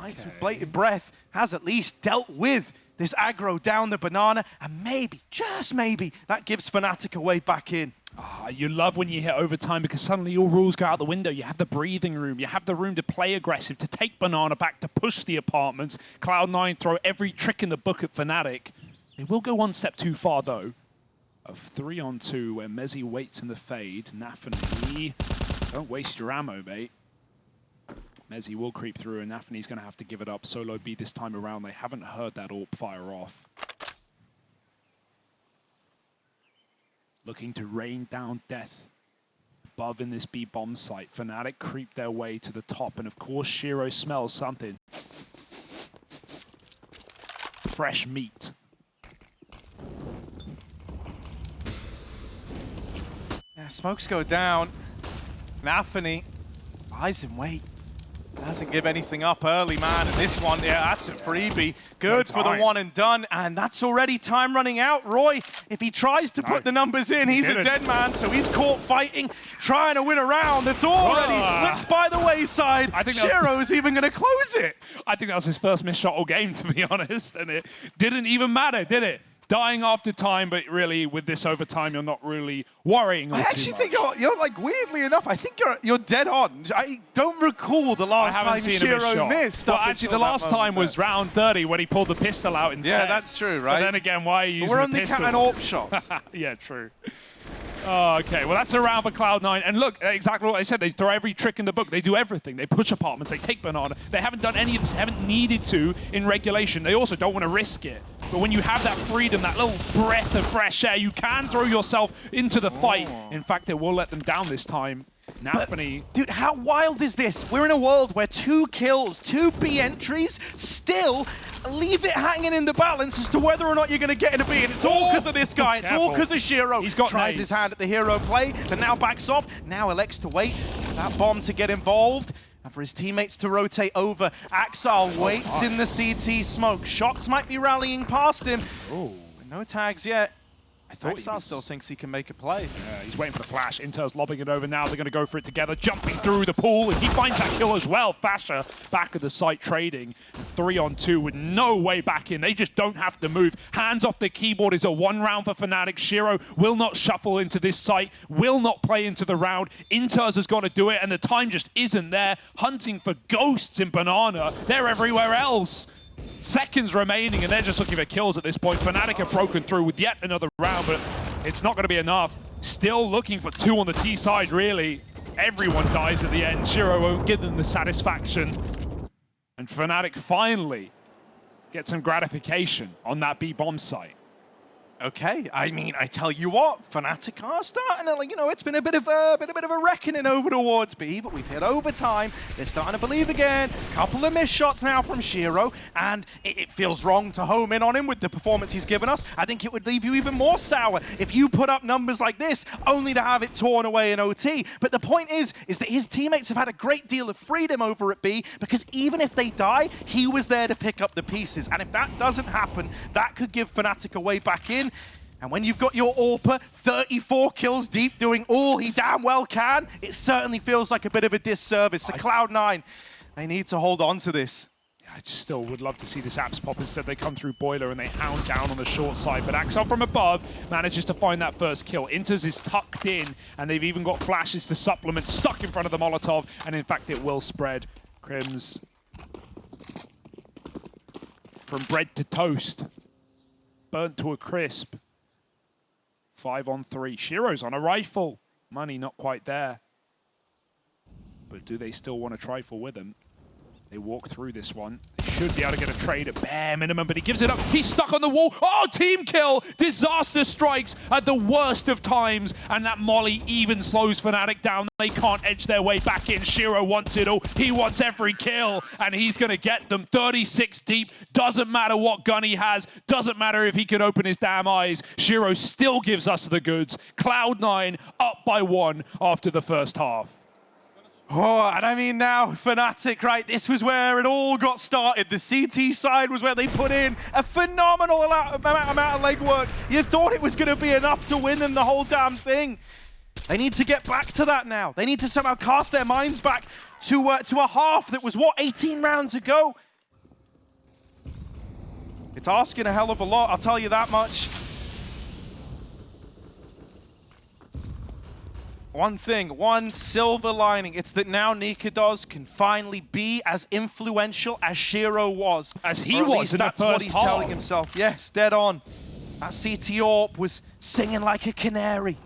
with bated breath, has at least dealt with this aggro down the Banana, and maybe, just maybe, that gives fnatic a way back in. Oh, you love when you hit overtime because suddenly all rules go out the window. You have the breathing room. You have the room to play aggressive, to take Banana back, to push the apartments. Cloud9 throw every trick in the book at fnatic. They will go one step too far, though. A 3-on-2 where mezii waits in the fade. nafany, don't waste your ammo, mate. mezii will creep through, and nafany's going to have to give it up. Solo B this time around. They haven't heard that AWP fire off. Looking to rain down death above in this B bomb site. fnatic creep their way to the top, and of course Shiro smells something. Fresh meat. Yeah, smokes go down. nafany lies in wait. Doesn't give anything up early, man. And this one, yeah, that's a freebie. Good for the one and done. And that's already time running out. roeJ, if he tries to put the numbers in, he's a dead man. So he's caught fighting, trying to win a round that's already slipped by the wayside. I think Shiro's even going to close it. I think that was his first missed shot all game, to be honest. And it didn't even matter, did it? Dying after time, but really with this overtime, you're not really worrying. I actually think you're like, weirdly enough, I think you're dead on. I don't recall the last time Shiro missed. Well, actually, the last time was round 30 when he pulled the pistol out instead. Yeah, that's true, right? But then again, why are you using the pistol? We're on the cat and AWP shots. Yeah, true. Oh, okay, well, that's a round for Cloud9. And look, exactly what I said. They throw every trick in the book. They do everything. They push apartments. They take Banana. They haven't done any of this. They haven't needed to in regulation. They also don't want to risk it. But when you have that freedom, that little breath of fresh air, you can throw yourself into the fight. In fact, it will let them down this time. nafany. Dude, how wild is this? We're in a world where 2 kills, 2 B entries, still leave it hanging in the balance as to whether or not you're going to get in a B. And it's all because of this guy. It's all because of Shiro. He's got tries his hand at the hero play, but now backs off. Now elects to wait for that bomb to get involved. And for his teammates to rotate over. Axel waits in the CT smoke. Shots might be rallying past him. Oh. No tags yet. I thought Axel still thinks he can make a play. Yeah, he's waiting for the flash. interz lobbing it over now. They're going to go for it together. Jumping through the pool. And he finds that kill as well. Fasha back at the site trading. 3-on-2 with no way back in. They just don't have to move. Hands off the keyboard is a 1 round for fnatic. Shiro will not shuffle into this site. Will not play into the round. interz has got to do it. And the time just isn't there. Hunting for ghosts in Banana. They're everywhere else. Seconds remaining, and they're just looking for kills at this point. fnatic have broken through with yet another round, but it's not going to be enough. Still looking for 2 on the T side, really. Everyone dies at the end. Shiro won't give them the satisfaction. And fnatic finally get some gratification on that B bomb site. Okay, I mean, I tell you what, fnatic are starting to, like, you know, it's been a bit of a reckoning over towards B, but we've hit overtime. They're starting to believe again. Couple of missed shots now from Shiro, and it feels wrong to home in on him with the performance he's given us. I think it would leave you even more sour if you put up numbers like this, only to have it torn away in OT. But the point is that his teammates have had a great deal of freedom over at B, because even if they die, he was there to pick up the pieces. And if that doesn't happen, that could give fnatic a way back in. And when you've got your AWPer 34 kills deep doing all he damn well can, it certainly feels like a bit of a disservice. So Cloud9, they need to hold on to this. I just still would love to see this apps pop. Instead, they come through Boiler and they hound down on the short side. But Axel from above manages to find that first kill. interz is tucked in, and they've even got flashes to supplement, stuck in front of the Molotov. And in fact, it will spread. Crims from bread to toast. Burnt to a crisp. 5-on-3. Shiro's on a rifle. Money not quite there. But do they still want to trifle with him? They walk through this one. They should be able to get a trade at bare minimum, but he gives it up. He's stuck on the wall. Oh, team kill! Disaster strikes at the worst of times, and that molly even slows Fnatic down. They can't edge their way back in. Shiro wants it all. He wants every kill, and he's going to get them. 36 deep. Doesn't matter what gun he has. Doesn't matter if he can open his damn eyes. Shiro still gives us the goods. Cloud9 up by 1 after the first half. Oh, and I mean now, Fnatic, right? This was where it all got started. The CT side was where they put in a phenomenal amount of legwork. You thought it was going to be enough to win them the whole damn thing. They need to get back to that now. They need to somehow cast their minds back to a half that was, what, 18 rounds ago? It's asking a hell of a lot, I'll tell you that much. One thing, one silver lining, it's that now nicoodoz can finally be as influential as Shiro was. As he was in the first half. That's what he's telling himself. Yes, dead on. That CT AWP was singing like a canary.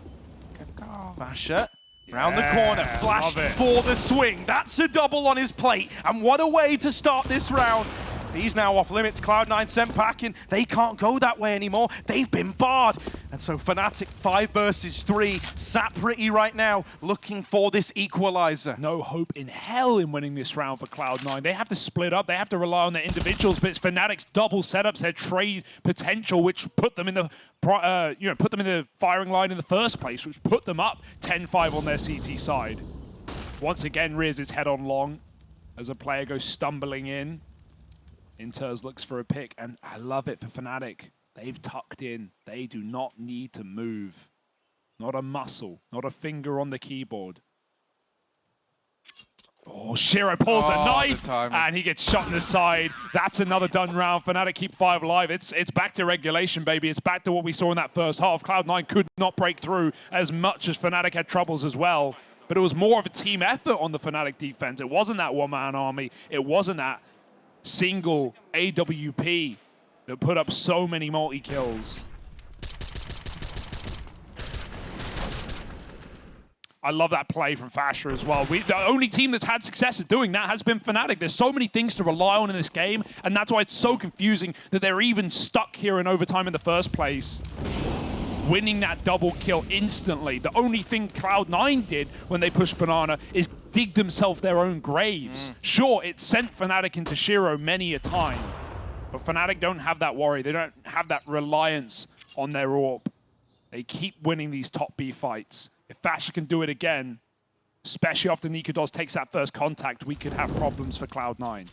Basher, round the corner, flashed for the swing. That's a double on his plate. And what a way to start this round. He's now off limits. Cloud9 sent packing. They can't go that way anymore. They've been barred. And so Fnatic 5 versus 3 sat pretty right now, looking for this equalizer. No hope in hell in winning this round for Cloud9. They have to split up. They have to rely on their individuals. But it's Fnatic's double setups, their trade potential, which put them in the put them in the firing line in the first place, which put them up 10-5 on their CT side. Once again, rears its head on long as a player goes stumbling in. Interz looks for a pick, and I love it for Fnatic. They've tucked in. They do not need to move. Not a muscle, not a finger on the keyboard. Oh, Shiro pulls a knife, and he gets shot in the side. That's another done round. Fnatic keep 5 alive. It's back to regulation, baby. It's back to what we saw in that first half. Cloud9 could not break through as much as Fnatic had troubles as well. But it was more of a team effort on the Fnatic defense. It wasn't that one-man army. It wasn't that single AWP that put up so many multi-kills. I love that play from Fasher as well. The only team that's had success at doing that has been Fnatic. There's so many things to rely on in this game, and that's why it's so confusing that they're even stuck here in overtime in the first place. Winning that double kill instantly. The only thing Cloud9 did when they pushed Banana is dig themselves their own graves. Sure, it sent Fnatic into Shiro many a time, but Fnatic don't have that worry. They don't have that reliance on their AWP. They keep winning these top B fights. If Fasher can do it again, especially after nicoodoz takes that first contact, we could have problems for Cloud9.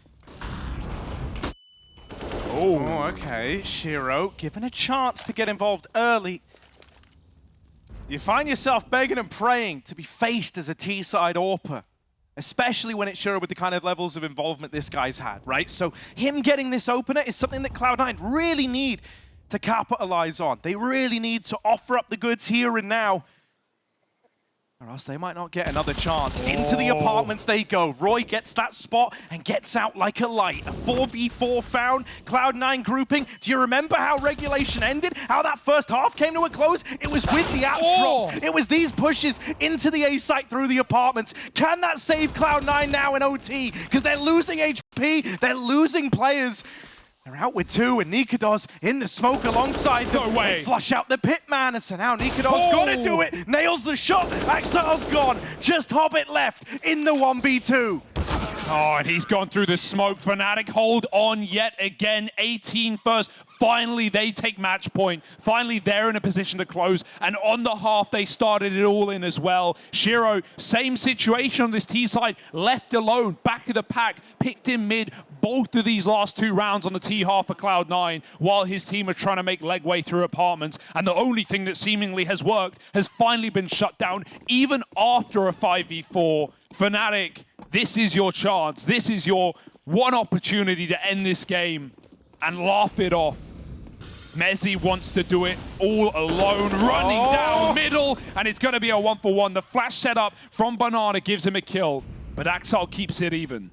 Oh, okay. Shiro given a chance to get involved early. You find yourself begging and praying to be faced as a T-side AWPer, especially when it's Shiro with the kind of levels of involvement this guy's had, right? So him getting this opener is something that Cloud9 really need to capitalize on. They really need to offer up the goods here and now, or else they might not get another chance. Into the apartments they go. roeJ gets that spot and gets out like a light. A 4v4 found. Cloud9 grouping. Do you remember how regulation ended? How that first half came to a close? It was with the apps drops. It was these pushes into the A site through the apartments. Can that save Cloud9 now in OT? Because they're losing HP. They're losing players. They're out with 2, and nicoodoz in the smoke alongside them. No way. They flush out the pit man, and so now nicoodoz got to do it. Nails the shot. Axile's gone. Just Hobbit left in the 1v2. Oh, and he's gone through the smoke. Fnatic hold on yet again. 18 first. Finally, they take match point. Finally, they're in a position to close. And on the half, they started it all in as well. Shiro, same situation on this T side. Left alone, back of the pack. Picked in mid. Both of these last 2 rounds on the T half for Cloud9, while his team are trying to make legway through apartments. And the only thing that seemingly has worked has finally been shut down, even after a 5v4. Fnatic, this is your chance. This is your one opportunity to end this game and laugh it off. mezii wants to do it all alone, running down middle, and it's going to be a 1-for-1. The flash setup from Banana gives him a kill, but Axel keeps it even.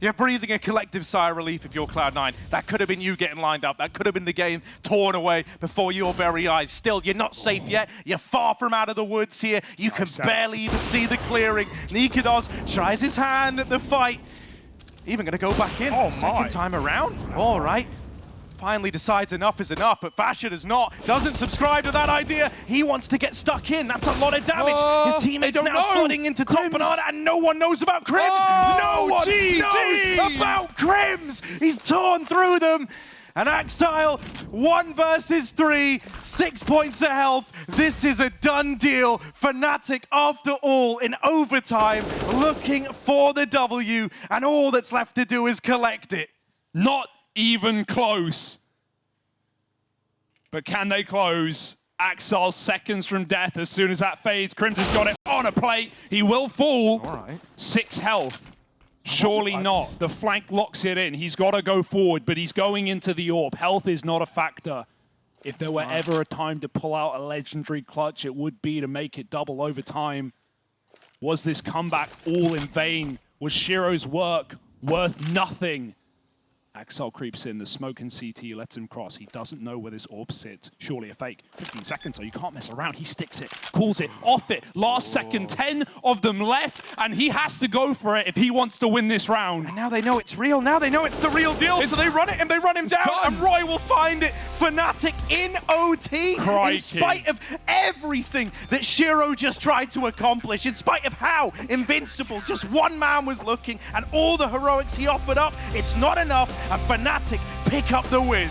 You're breathing a collective sigh of relief if you're Cloud9. That could have been you getting lined up. That could have been the game torn away before your very eyes. Still, you're not safe yet. You're far from out of the woods here. You can barely even see the clearing. nicoodoz tries his hand at the fight. Even going to go back in. Second time around. All right. Finally decides enough is enough, but fnatic does not. Doesn't subscribe to that idea. He wants to get stuck in. That's a lot of damage. His teammates now flooding into top banana, and no one knows about Crims. No one knows about Crims. He's torn through them. And Axile, 1 versus 3, 6 points of health. This is a done deal. fnatic, after all, in overtime, looking for the W, and all that's left to do is collect it. Not even close. But can they close? Axel seconds from death as soon as that fades. Crims has got it on a plate. He will fall. All right. 6 health. Surely not. The flank locks it in. He's got to go forward, but he's going into the AWP. Health is not a factor. If there were ever a time to pull out a legendary clutch, it would be to make it double overtime. Was this comeback all in vain? Was Shiro's work worth nothing? Axel creeps in, the smoke and CT lets him cross. He doesn't know where this AWP sits. Surely a fake. 15 seconds, so you can't mess around. He sticks it, calls it, off it. Last second, 10 of them left, and he has to go for it if he wants to win this round. And now they know it's real. Now they know it's the real deal, so they run it and they run him down, and roeJ will find it. fnatic in OT, Crikey. In spite of everything that Shiro just tried to accomplish, in spite of how invincible just one man was looking, and all the heroics he offered up, it's not enough, and fnatic pick up the win.